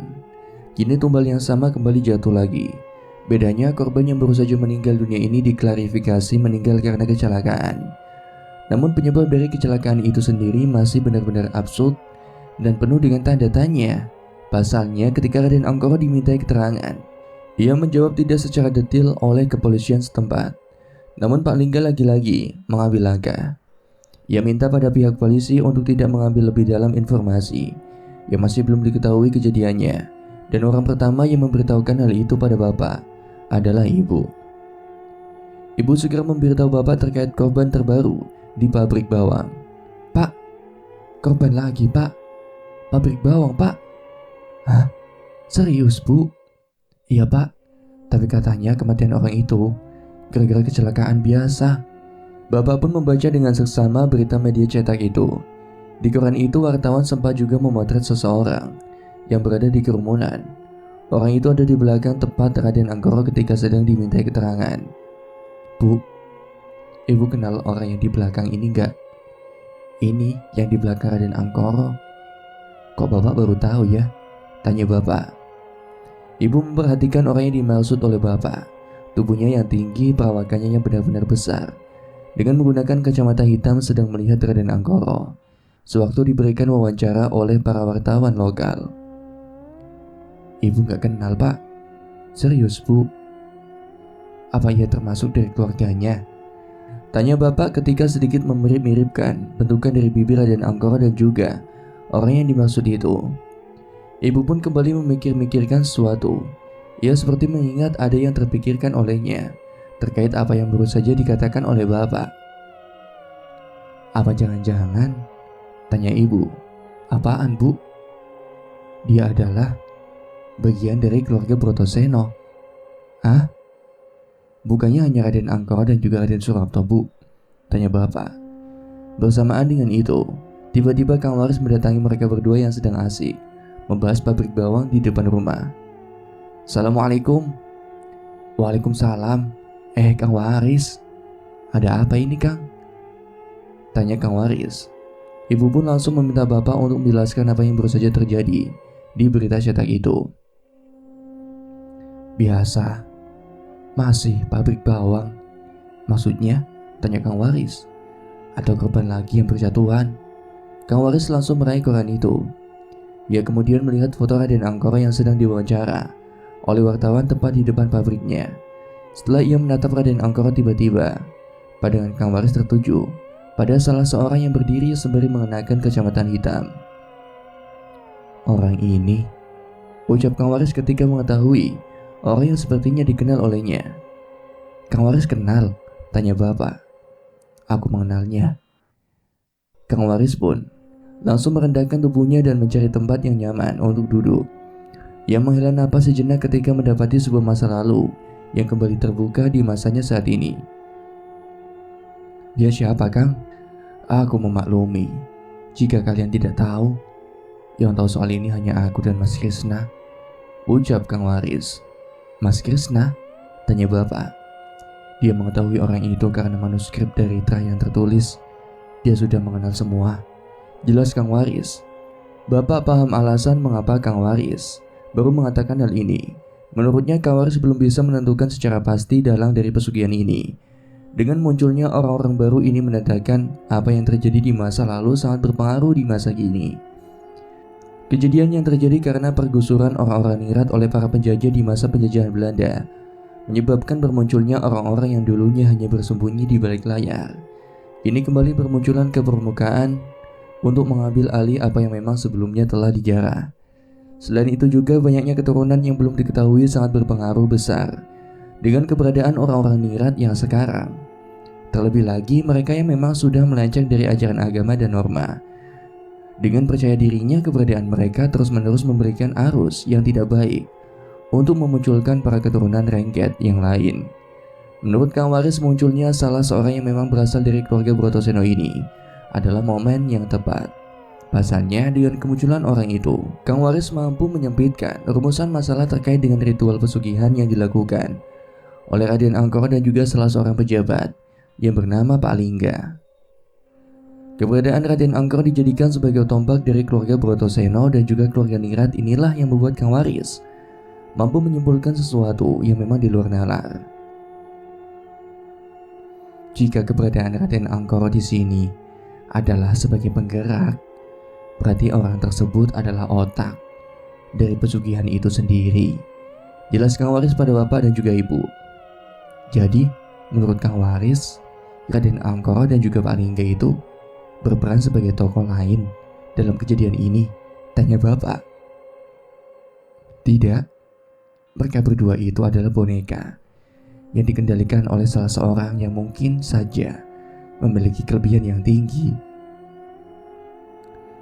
Kini tumbal yang sama kembali jatuh lagi. Bedanya korban yang baru saja meninggal dunia ini diklarifikasi meninggal karena kecelakaan. Namun penyebab dari kecelakaan itu sendiri masih benar-benar absurd dan penuh dengan tanda tanya. Pasalnya ketika Raden Angkoro dimintai keterangan, ia menjawab tidak secara detail oleh kepolisian setempat. Namun Pak Lingga lagi-lagi mengambil langkah. Ia minta pada pihak polisi untuk tidak mengambil lebih dalam informasi yang masih belum diketahui kejadiannya, dan orang pertama yang memberitahukan hal itu pada Bapak adalah Ibu. Ibu segera memberitahu Bapak terkait korban terbaru di pabrik bawang. "Pak, korban lagi Pak. Pabrik bawang Pak." "Hah? Serius Bu?" "Iya Pak, tapi katanya kematian orang itu gara-gara kecelakaan biasa." Bapak pun membaca dengan seksama berita media cetak itu. Di koran itu wartawan sempat juga memotret seseorang yang berada di kerumunan. Orang itu ada di belakang tepat Raden Angkoro ketika sedang dimintai keterangan. "Bu, Ibu kenal orang yang di belakang ini enggak? Ini yang di belakang Raden Angkoro." "Kok Bapak baru tahu ya?" tanya Bapak. Ibu memperhatikan orang yang dimaksud oleh Bapak. Tubuhnya yang tinggi, perawakannya yang benar-benar besar. Dengan menggunakan kacamata hitam sedang melihat Raden Angkoro sewaktu diberikan wawancara oleh para wartawan lokal. "Ibu gak kenal Pak?" "Serius Bu? Apa ia termasuk dari keluarganya?" tanya Bapak ketika sedikit memirip-miripkan bentukan dari bibir Raden Angkoro dan juga orang yang dimaksud itu. Ibu pun kembali memikir-mikirkan sesuatu. Ia seperti mengingat ada yang terpikirkan olehnya terkait apa yang baru saja dikatakan oleh Bapak. "Apa jangan-jangan?" tanya Ibu. "Apaan Bu?" "Dia adalah bagian dari keluarga Brotoseno." "Hah? Bukannya hanya Raden Angkoro dan juga Raden Surapto Bu?" tanya Bapak. Bersamaan dengan itu, tiba-tiba Kang Waris mendatangi mereka berdua yang sedang asik membahas pabrik bawang di depan rumah. "Assalamualaikum." "Waalaikumsalam. Kang Waris, ada apa ini Kang?" tanya Kang Waris. Ibu pun langsung meminta Bapak untuk menjelaskan apa yang baru saja terjadi di berita cetak itu. "Biasa, masih pabrik bawang." "Maksudnya?" tanya Kang Waris. "Ada korban lagi yang berjatuhan?" Kang Waris langsung meraih koran itu. Ia kemudian melihat foto Raden Angkoro yang sedang diwawancara oleh wartawan tepat di depan pabriknya. Setelah ia menatap Raden Angkoro, tiba-tiba pandangan Kang Waris tertuju pada salah seorang yang berdiri sembari mengenakan kacamata hitam. "Orang ini," ucap Kang Waris ketika mengetahui orang yang sepertinya dikenal olehnya. "Kang Waris kenal?" tanya Bapak. "Aku mengenalnya." Kang Waris pun langsung merendahkan tubuhnya dan mencari tempat yang nyaman untuk duduk. Ia menghela napas sejenak ketika mendapati sebuah masa lalu yang kembali terbuka di masanya saat ini. "Dia siapa Kang? Aku memaklumi jika kalian tidak tahu. Yang tahu soal ini hanya aku dan Mas Krishna," ucap Kang Waris. "Mas Krishna?" tanya Bapak. Dia mengetahui orang itu karena manuskrip dari Tra yang tertulis. Dia sudah mengenal semua, jelas Kang Waris. Bapak paham alasan mengapa Kang Waris baru mengatakan hal ini. Menurutnya Kang Waris belum bisa menentukan secara pasti dalang dari pesugihan ini. Dengan munculnya orang-orang baru ini menandakan apa yang terjadi di masa lalu sangat berpengaruh di masa kini. Kejadian yang terjadi karena pergusuran orang-orang ningrat oleh para penjajah di masa penjajahan Belanda menyebabkan bermunculnya orang-orang yang dulunya hanya bersembunyi di balik layar. Ini kembali bermunculan ke permukaan untuk mengambil alih apa yang memang sebelumnya telah dijarah. Selain itu juga banyaknya keturunan yang belum diketahui sangat berpengaruh besar dengan keberadaan orang-orang ningrat yang sekarang. Terlebih lagi mereka yang memang sudah melenceng dari ajaran agama dan norma. Dengan percaya dirinya, keberadaan mereka terus-menerus memberikan arus yang tidak baik untuk memunculkan para keturunan Rengget yang lain. Menurut Kang Waris, munculnya salah seorang yang memang berasal dari keluarga Brotoseno ini adalah momen yang tepat. Pasalnya, dengan kemunculan orang itu, Kang Waris mampu menyempitkan rumusan masalah terkait dengan ritual pesugihan yang dilakukan oleh Raden Angkor dan juga salah seorang pejabat yang bernama Pak Lingga. Keberadaan Raden Angkor dijadikan sebagai tombak dari keluarga Brotoseno dan juga keluarga ningrat inilah yang membuat Kang Waris mampu menyimpulkan sesuatu yang memang di luar nalar. Jika keberadaan Raden Angkor di sini adalah sebagai penggerak, berarti orang tersebut adalah otak dari pesugihan itu sendiri. Jelas Kang Waris pada bapak dan juga ibu. Jadi, menurut Kang Waris, Raden Angkor dan juga Pak Lingga itu berperan sebagai tokoh lain dalam kejadian ini, tanya bapak. Tidak, mereka berdua itu adalah boneka yang dikendalikan oleh salah seorang yang mungkin saja memiliki kelebihan yang tinggi.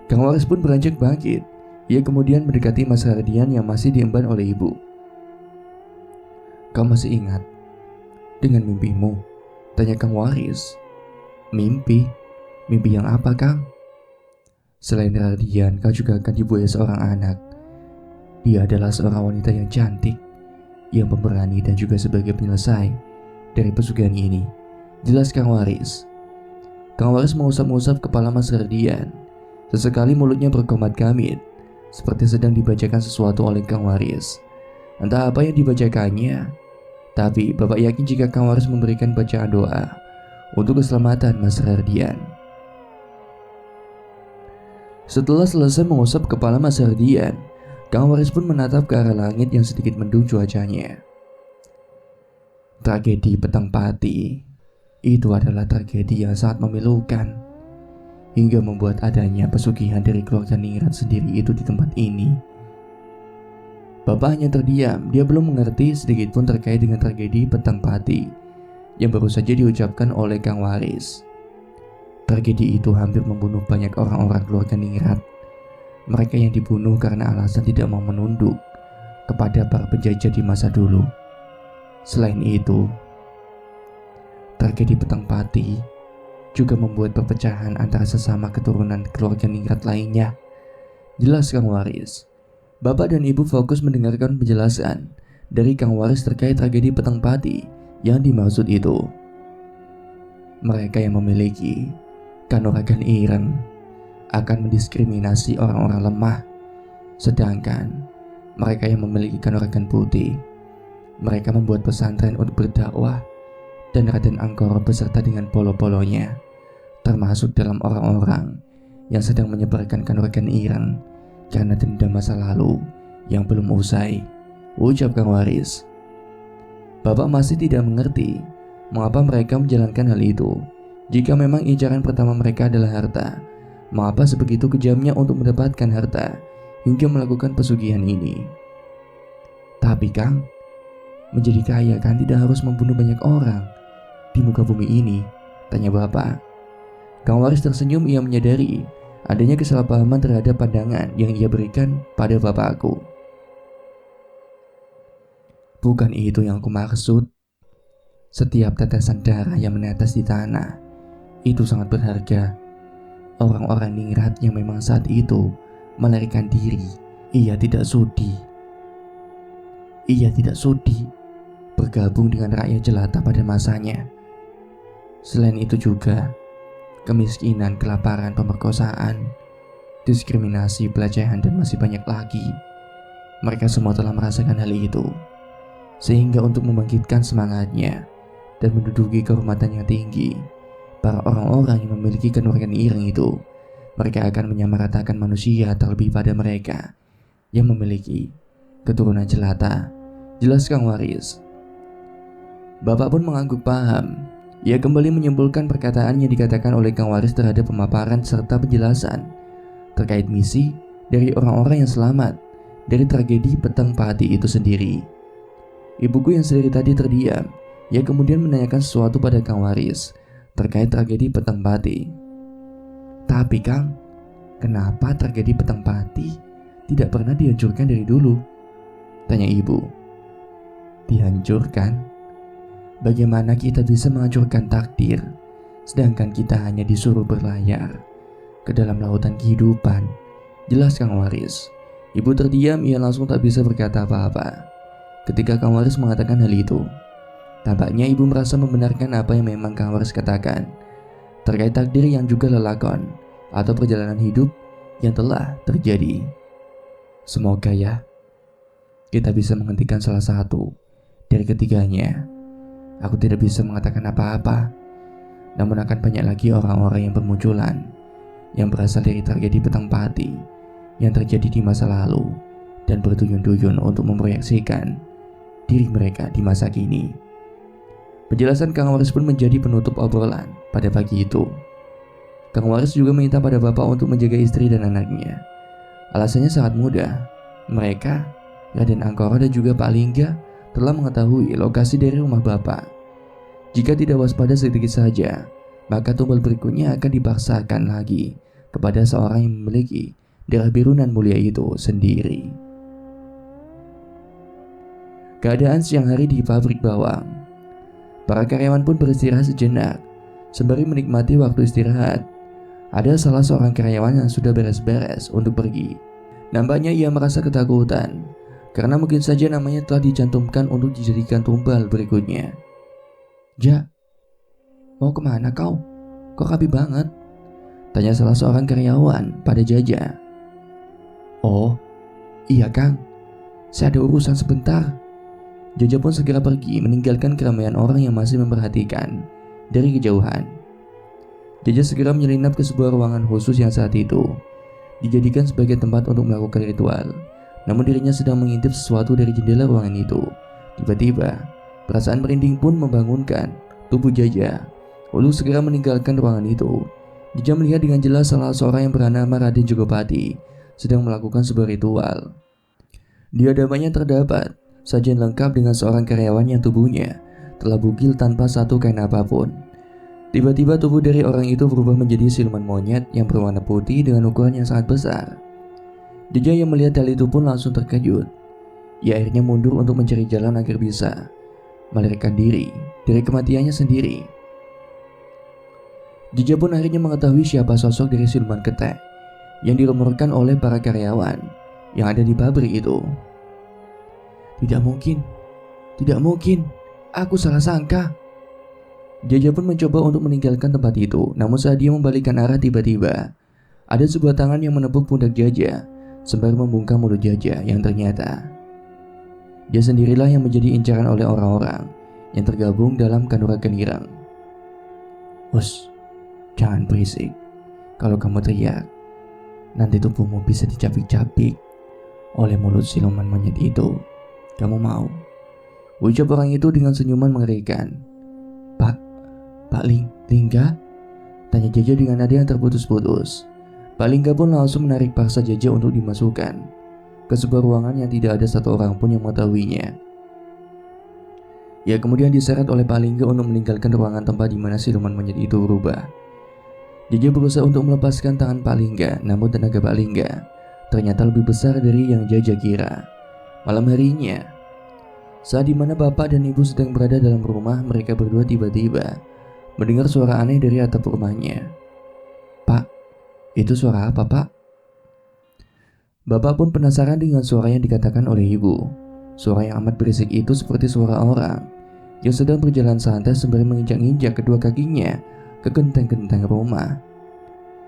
Kang Waris pun beranjak bangkit. Ia kemudian mendekati Mas Hardian yang masih diemban oleh ibu. Kau masih ingat dengan mimpimu? Tanya Kang Waris. Mimpi? Mimpi yang apa, Kang? Selain Hardian, kau juga akan dibuai seorang anak. Dia adalah seorang wanita yang cantik, yang pemberani dan juga sebagai penyelesai dari pesugihan ini. Jelas Kang Waris. Kang Waris mengusap-ngusap kepala Mas Hardian. Sesekali mulutnya berkomat kamit, seperti sedang dibacakan sesuatu oleh Kang Waris. Entah apa yang dibacakannya, tapi bapak yakin jika Kang Waris memberikan bacaan doa untuk keselamatan Mas Hardian. Setelah selesai mengusap kepala Mas Hardian, Kang Waris pun menatap ke arah langit yang sedikit mendung cuacanya. Tragedi Petang Pati itu adalah tragedi yang sangat memilukan, hingga membuat adanya pesugihan dari keluarga ningrat sendiri itu di tempat ini. Bapak hanya terdiam, dia belum mengerti sedikit pun terkait dengan tragedi Petang Pati yang baru saja diucapkan oleh Kang Waris. Tragedi itu hampir membunuh banyak orang-orang keluarga ningrat. Mereka yang dibunuh karena alasan tidak mau menunduk kepada para penjajah di masa dulu. Selain itu, tragedi Petang Pati juga membuat perpecahan antara sesama keturunan keluarga ningrat lainnya. Jelas Kang Waris. Bapak dan ibu fokus mendengarkan penjelasan dari Kang Waris terkait tragedi Petang Pati yang dimaksud itu. Mereka yang memiliki kanuragan ireng akan mendiskriminasi orang-orang lemah, sedangkan mereka yang memiliki kanuragan putih, mereka membuat pesantren untuk berdakwah, dan Raden Angkor beserta dengan polo-polonya termasuk dalam orang-orang yang sedang menyebarkan kanuragan ireng karena dendam masa lalu yang belum usai, ucap Kang Waris. Bapak masih tidak mengerti mengapa mereka menjalankan hal itu. Jika memang incaran pertama mereka adalah harta, mengapa sebegitu kejamnya untuk mendapatkan harta hingga melakukan pesugihan ini? Tapi Kang, menjadi kaya kan tidak harus membunuh banyak orang di muka bumi ini, tanya bapak. Kang Waris tersenyum, ia menyadari adanya kesalahpahaman terhadap pandangan yang ia berikan pada bapakku. Bukan itu yang aku maksud. Setiap tetesan darah yang menetes di tanah itu sangat berharga. Orang-orang ningrat yang memang saat itu melarikan diri, ia tidak sudi bergabung dengan rakyat jelata pada masanya. Selain itu juga kemiskinan, kelaparan, pemerkosaan, diskriminasi, pelecehan, dan masih banyak lagi. Mereka semua telah merasakan hal itu, sehingga untuk membangkitkan semangatnya dan menduduki kehormatan yang tinggi, para orang-orang yang memiliki kanuragan ireng itu mereka akan menyamaratakan manusia terlebih pada mereka yang memiliki keturunan jelata. Jelas Kang Waris. Bapak pun mengangguk paham. Ia kembali menyimpulkan perkataan yang dikatakan oleh Kang Waris terhadap pemaparan serta penjelasan terkait misi dari orang-orang yang selamat dari tragedi Petang Pati itu sendiri. Ibuku yang sedari tadi terdiam, ia kemudian menanyakan sesuatu pada Kang Waris terkait tragedi Petang Pati. Tapi Kang, kenapa tragedi Petang Pati tidak pernah dihancurkan dari dulu? Tanya ibu. Dihancurkan? Bagaimana kita bisa menghancurkan takdir, sedangkan kita hanya disuruh berlayar ke dalam lautan kehidupan? Jelas Kang Waris. Ibu terdiam, ia langsung tak bisa berkata apa-apa ketika Kang Waris mengatakan hal itu. Tampaknya ibu merasa membenarkan apa yang memang Kang Waris katakan terkait takdir yang juga lelakon atau perjalanan hidup yang telah terjadi. Semoga ya kita bisa menghentikan salah satu dari ketiganya. Aku tidak bisa mengatakan apa-apa, namun akan banyak lagi orang-orang yang bermunculan yang berasal dari tragedi Petang Pati yang terjadi di masa lalu dan berduyun-duyun untuk memproyeksikan diri mereka di masa kini. Penjelasan Kang Waris pun menjadi penutup obrolan pada pagi itu. Kang Waris juga meminta pada bapak untuk menjaga istri dan anaknya. Alasannya sangat mudah. Mereka, Raden Angkara dan juga Pak Lingga, telah mengetahui lokasi dari rumah bapak. Jika tidak waspada sedikit saja, maka tumbal berikutnya akan dipaksakan lagi kepada seorang yang memiliki darah biru nan mulia itu sendiri. Keadaan siang hari di pabrik bawang. Para karyawan pun beristirahat sejenak. Sembari menikmati waktu istirahat, ada salah seorang karyawan yang sudah beres-beres untuk pergi. Nampaknya ia merasa ketakutan karena mungkin saja namanya telah dicantumkan untuk dijadikan tumbal berikutnya. Ja, mau kemana kau? Kok rapi banget? Tanya salah seorang karyawan pada Jaja. Oh, iya Kang, saya ada urusan sebentar. Jaja pun segera pergi meninggalkan keramaian orang yang masih memperhatikan dari kejauhan. Jaja segera menyelinap ke sebuah ruangan khusus yang saat itu dijadikan sebagai tempat untuk melakukan ritual. Namun dirinya sedang mengintip sesuatu dari jendela ruangan itu. Tiba-tiba, perasaan merinding pun membangunkan tubuh Jaja untuk segera meninggalkan ruangan itu. Jaja melihat dengan jelas salah seorang yang bernama Raden Jogopati sedang melakukan sebuah ritual. Di hadapannya terdapat sajian lengkap dengan seorang karyawan yang tubuhnya telah bugil tanpa satu kain apapun. Tiba-tiba tubuh dari orang itu berubah menjadi siluman monyet yang berwarna putih dengan ukuran yang sangat besar. Jaja yang melihat hal itu pun langsung terkejut. Ia akhirnya mundur untuk mencari jalan agar bisa melarikan diri dari kematiannya sendiri. Jaja pun akhirnya mengetahui siapa sosok dari siluman ketek yang dirumorkan oleh para karyawan yang ada di pabrik itu. Tidak mungkin, aku salah sangka. Jaja pun mencoba untuk meninggalkan tempat itu, namun saat dia membalikkan arah tiba-tiba ada sebuah tangan yang menepuk pundak Jaja sembari membungkam mulut Jaja yang ternyata dia sendirilah yang menjadi incaran oleh orang-orang yang tergabung dalam Kanuragan Ireng. Hus, jangan berisik. Kalau kamu teriak, nanti tubuhmu bisa dicapik-capik oleh mulut siluman monyet itu. Kamu mau? Ucap orang itu dengan senyuman mengerikan. Pak Lingga? Tanya Jaja dengan nada yang terputus-putus. Pak Lingga pun langsung menarik paksa Jaja untuk dimasukkan ke sebuah ruangan yang tidak ada satu orang pun yang mengetahuinya. Ia kemudian diseret oleh Pak Lingga untuk meninggalkan ruangan tempat di mana siluman monyet itu berubah. Jaja berusaha untuk melepaskan tangan Pak Lingga, namun tenaga Pak Lingga ternyata lebih besar dari yang Jaja kira. Malam harinya, saat dimana bapak dan ibu sedang berada dalam rumah, mereka berdua tiba-tiba mendengar suara aneh dari atap rumahnya. Pak, itu suara apa pak? Bapak pun penasaran dengan suara yang dikatakan oleh ibu. Suara yang amat berisik itu seperti suara orang yang sedang berjalan santai sembari menginjak-injak kedua kakinya ke genteng-genteng rumah.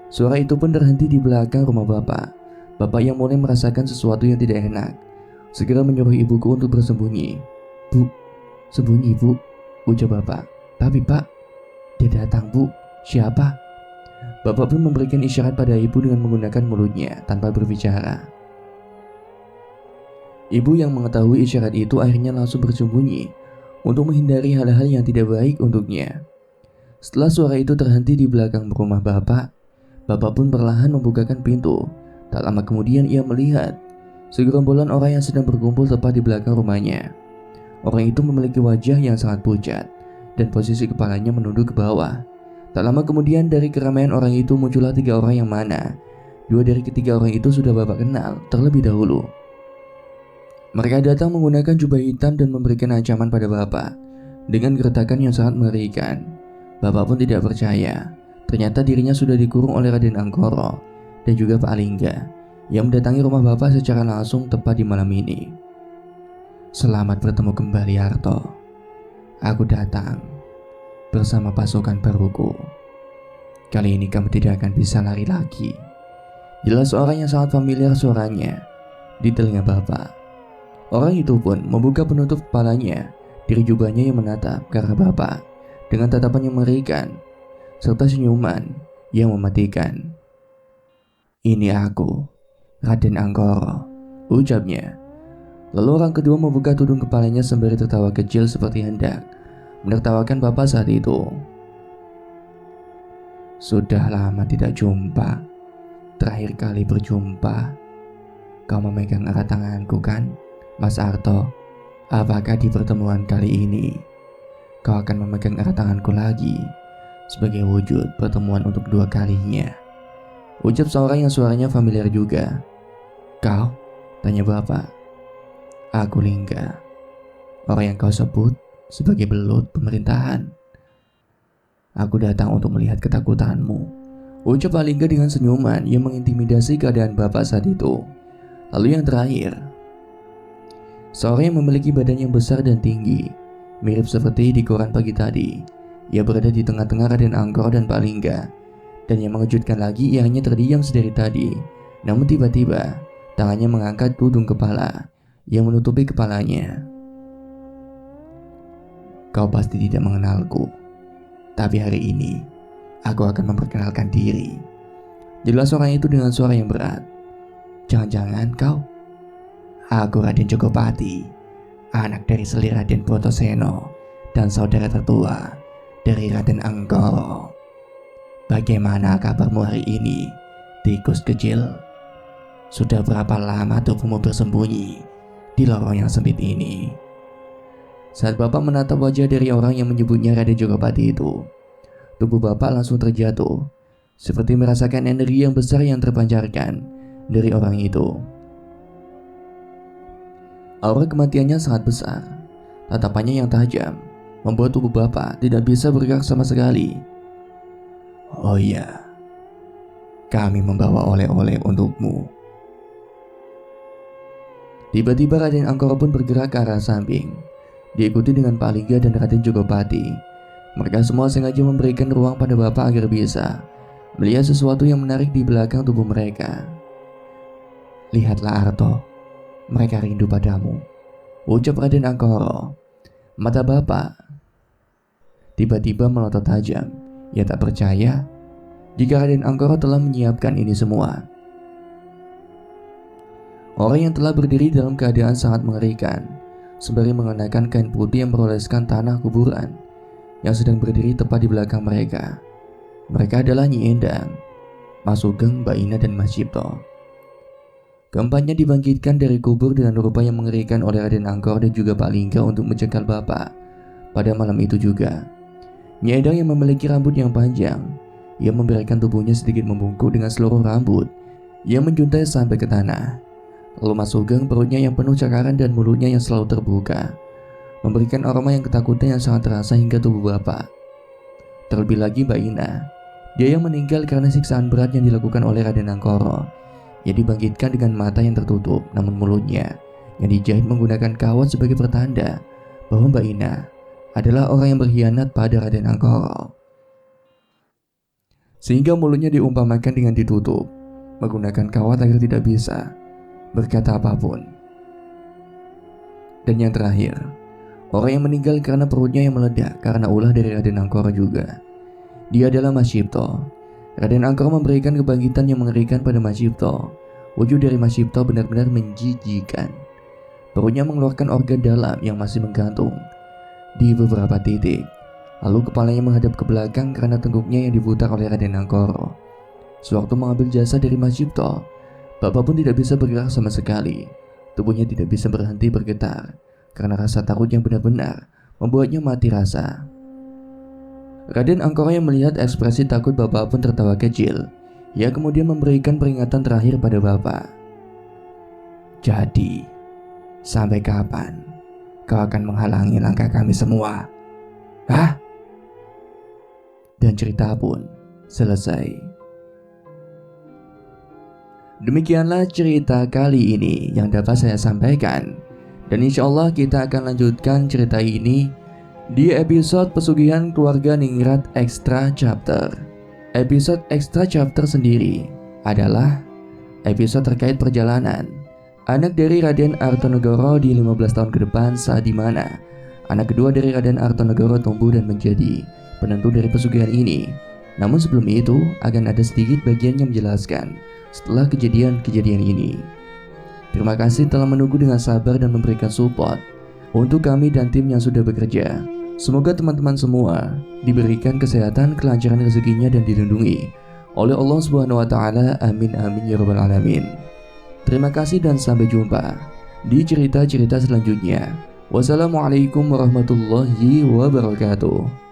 Suara itu pun terhenti di belakang rumah bapak. Bapak yang mulai merasakan sesuatu yang tidak enak segera menyuruh ibuku untuk bersembunyi. Bu, sembunyi bu, ujar bapak. Tapi pak, dia datang bu. Siapa? Bapak pun memberikan isyarat pada ibu dengan menggunakan mulutnya tanpa berbicara. Ibu yang mengetahui isyarat itu akhirnya langsung bersembunyi untuk menghindari hal-hal yang tidak baik untuknya. Setelah suara itu terhenti di belakang rumah Bapak pun perlahan membukakan pintu. Tak lama kemudian ia melihat segerombolan orang yang sedang berkumpul tepat di belakang rumahnya. Orang itu memiliki wajah yang sangat pucat dan posisi kepalanya menunduk ke bawah. Tak lama kemudian dari keramaian orang itu muncullah 3 orang yang mana 2 dari ketiga orang itu sudah Bapak kenal terlebih dahulu. Mereka datang menggunakan jubah hitam dan memberikan ancaman pada Bapak dengan gertakan yang sangat mengerikan. Bapak pun tidak percaya. Ternyata dirinya sudah dikurung oleh Raden Angkoro dan juga Pak Alingga yang mendatangi rumah Bapak secara langsung tepat di malam ini. Selamat bertemu kembali, Arto. Aku datang bersama pasukan baruku. Kali ini kamu tidak akan bisa lari lagi. Jelas orang yang sangat familiar suaranya di telinga Bapak. Orang itu pun membuka penutup kepalanya dari jubahnya yang menatap ke arah Bapak dengan tatapan yang mengerikan serta senyuman yang mematikan. Ini aku, Raden Angkoro, ucapnya. Lalu orang kedua membuka tudung kepalanya sembari tertawa kecil seperti hendak menertawakan Bapak saat itu. Sudah lama tidak jumpa. Terakhir kali berjumpa, kau memegang erat tanganku kan, Mas Arto? Apakah di pertemuan kali ini kau akan memegang erat tanganku lagi sebagai wujud pertemuan untuk 2 kalinya? Ucap seorang yang suaranya familiar juga. Kau? Tanya Bapak. Aku Lingga, orang yang kau sebut sebagai belut pemerintahan. Aku datang untuk melihat ketakutanmu, ucap Lingga dengan senyuman yang mengintimidasi keadaan Bapak saat itu. Lalu yang terakhir, seorang yang memiliki badan yang besar dan tinggi, mirip seperti di koran pagi tadi. Ia berada di tengah-tengah Raden Angkoro dan Pak Lingga. Dan yang mengejutkan lagi, ia hanya terdiam sedari tadi. Namun tiba-tiba, tangannya mengangkat tudung kepala yang menutupi kepalanya. Kau pasti tidak mengenalku, tapi hari ini aku akan memperkenalkan diri. Jelas orang itu dengan suara yang berat. Jangan-jangan kau? Aku Raden Jogopati, anak dari selir Raden Brotoseno dan saudara tertua dari Raden Angkoro. Bagaimana kabarmu hari ini, tikus kecil? Sudah berapa lama tubuhmu bersembunyi di lorong yang sempit ini? Saat Bapak menatap wajah dari orang yang menyebutnya Raden Jogopati itu, tubuh Bapak langsung terjatuh, seperti merasakan energi yang besar yang terpancarkan dari orang itu. Aura kematiannya sangat besar. Tatapannya yang tajam membuat tubuh Bapak tidak bisa bergerak sama sekali. Oh iya, kami membawa oleh-oleh untukmu. Tiba-tiba Raden Angkoro pun bergerak ke arah samping, diikuti dengan Pak Lingga dan Raden Jogopati. Mereka semua sengaja memberikan ruang pada Bapak agar bisa melihat sesuatu yang menarik di belakang tubuh mereka. Lihatlah Arto, mereka rindu padamu, ucap Raden Angkoro. Mata Bapak tiba-tiba melotot tajam. Ia tak percaya jika Raden Angkoro telah menyiapkan ini semua. Orang yang telah berdiri dalam keadaan sangat mengerikan, sembari mengenakan kain putih yang beroleskan tanah kuburan, yang sedang berdiri tepat di belakang mereka. Mereka adalah Nyi Endang, Mas Sugeng, Mbak Ina, dan Mas Cipto. Keempatnya dibangkitkan dari kubur dengan rupa yang mengerikan oleh Raden Angkoro dan juga Pak Lingga untuk mencekal Bapak pada malam itu juga. Nyi Endang yang memiliki rambut yang panjang, ia membiarkan tubuhnya sedikit membungkuk dengan seluruh rambut yang menjuntai sampai ke tanah. Lalu Mas Sugeng, perutnya yang penuh cakaran dan mulutnya yang selalu terbuka, memberikan aroma yang ketakutan yang sangat terasa hingga tubuh Bapak. Terlebih lagi Mbak Ina, dia yang meninggal karena siksaan berat yang dilakukan oleh Raden Angkoro. Ia dibangkitkan dengan mata yang tertutup, namun mulutnya yang dijahit menggunakan kawat sebagai pertanda bahwa Mbak Ina adalah orang yang berkhianat pada Raden Angkoro. Sehingga mulutnya diumpamakan dengan ditutup menggunakan kawat agar tidak bisa berkata apapun. Dan yang terakhir, orang yang meninggal karena perutnya yang meledak karena ulah dari Raden Angkoro juga. Dia adalah Mas Cipto, Raden Angkara memberikan kebangkitan yang mengerikan pada Mas Cipto. Wujud dari Mas Cipto benar-benar menjijikan. Perutnya mengeluarkan organ dalam yang masih menggantung di beberapa titik. Lalu kepalanya menghadap ke belakang karena tengkuknya yang diputar oleh Raden Angkara. Sewaktu mengambil jasa dari Mas Cipto, Bapak pun tidak bisa bergerak sama sekali. Tubuhnya tidak bisa berhenti bergetar karena rasa takut yang benar-benar membuatnya mati rasa. Raden Angkara yang melihat ekspresi takut Bapak pun tertawa kecil. Ia kemudian memberikan peringatan terakhir pada Bapak. Jadi, sampai kapan kau akan menghalangi langkah kami semua? Hah? Dan cerita pun selesai. Demikianlah cerita kali ini yang dapat saya sampaikan. Dan insya Allah kita akan lanjutkan cerita ini di episode Pesugihan Keluarga Ningrat Extra Chapter. Episode Extra Chapter sendiri adalah episode terkait perjalanan anak dari Raden Artonegoro di 15 tahun ke depan, saat dimana anak kedua dari Raden Artonegoro tumbuh dan menjadi penentu dari pesugihan ini. Namun sebelum itu akan ada sedikit bagian yang menjelaskan setelah kejadian-kejadian ini. Terima kasih telah menunggu dengan sabar dan memberikan support untuk kami dan tim yang sudah bekerja. Semoga teman-teman semua diberikan kesehatan, kelancaran rezekinya dan dilindungi oleh Allah Subhanahu wa taala. Amin amin ya rabbal alamin. Terima kasih dan sampai jumpa di cerita-cerita selanjutnya. Wassalamualaikum warahmatullahi wabarakatuh.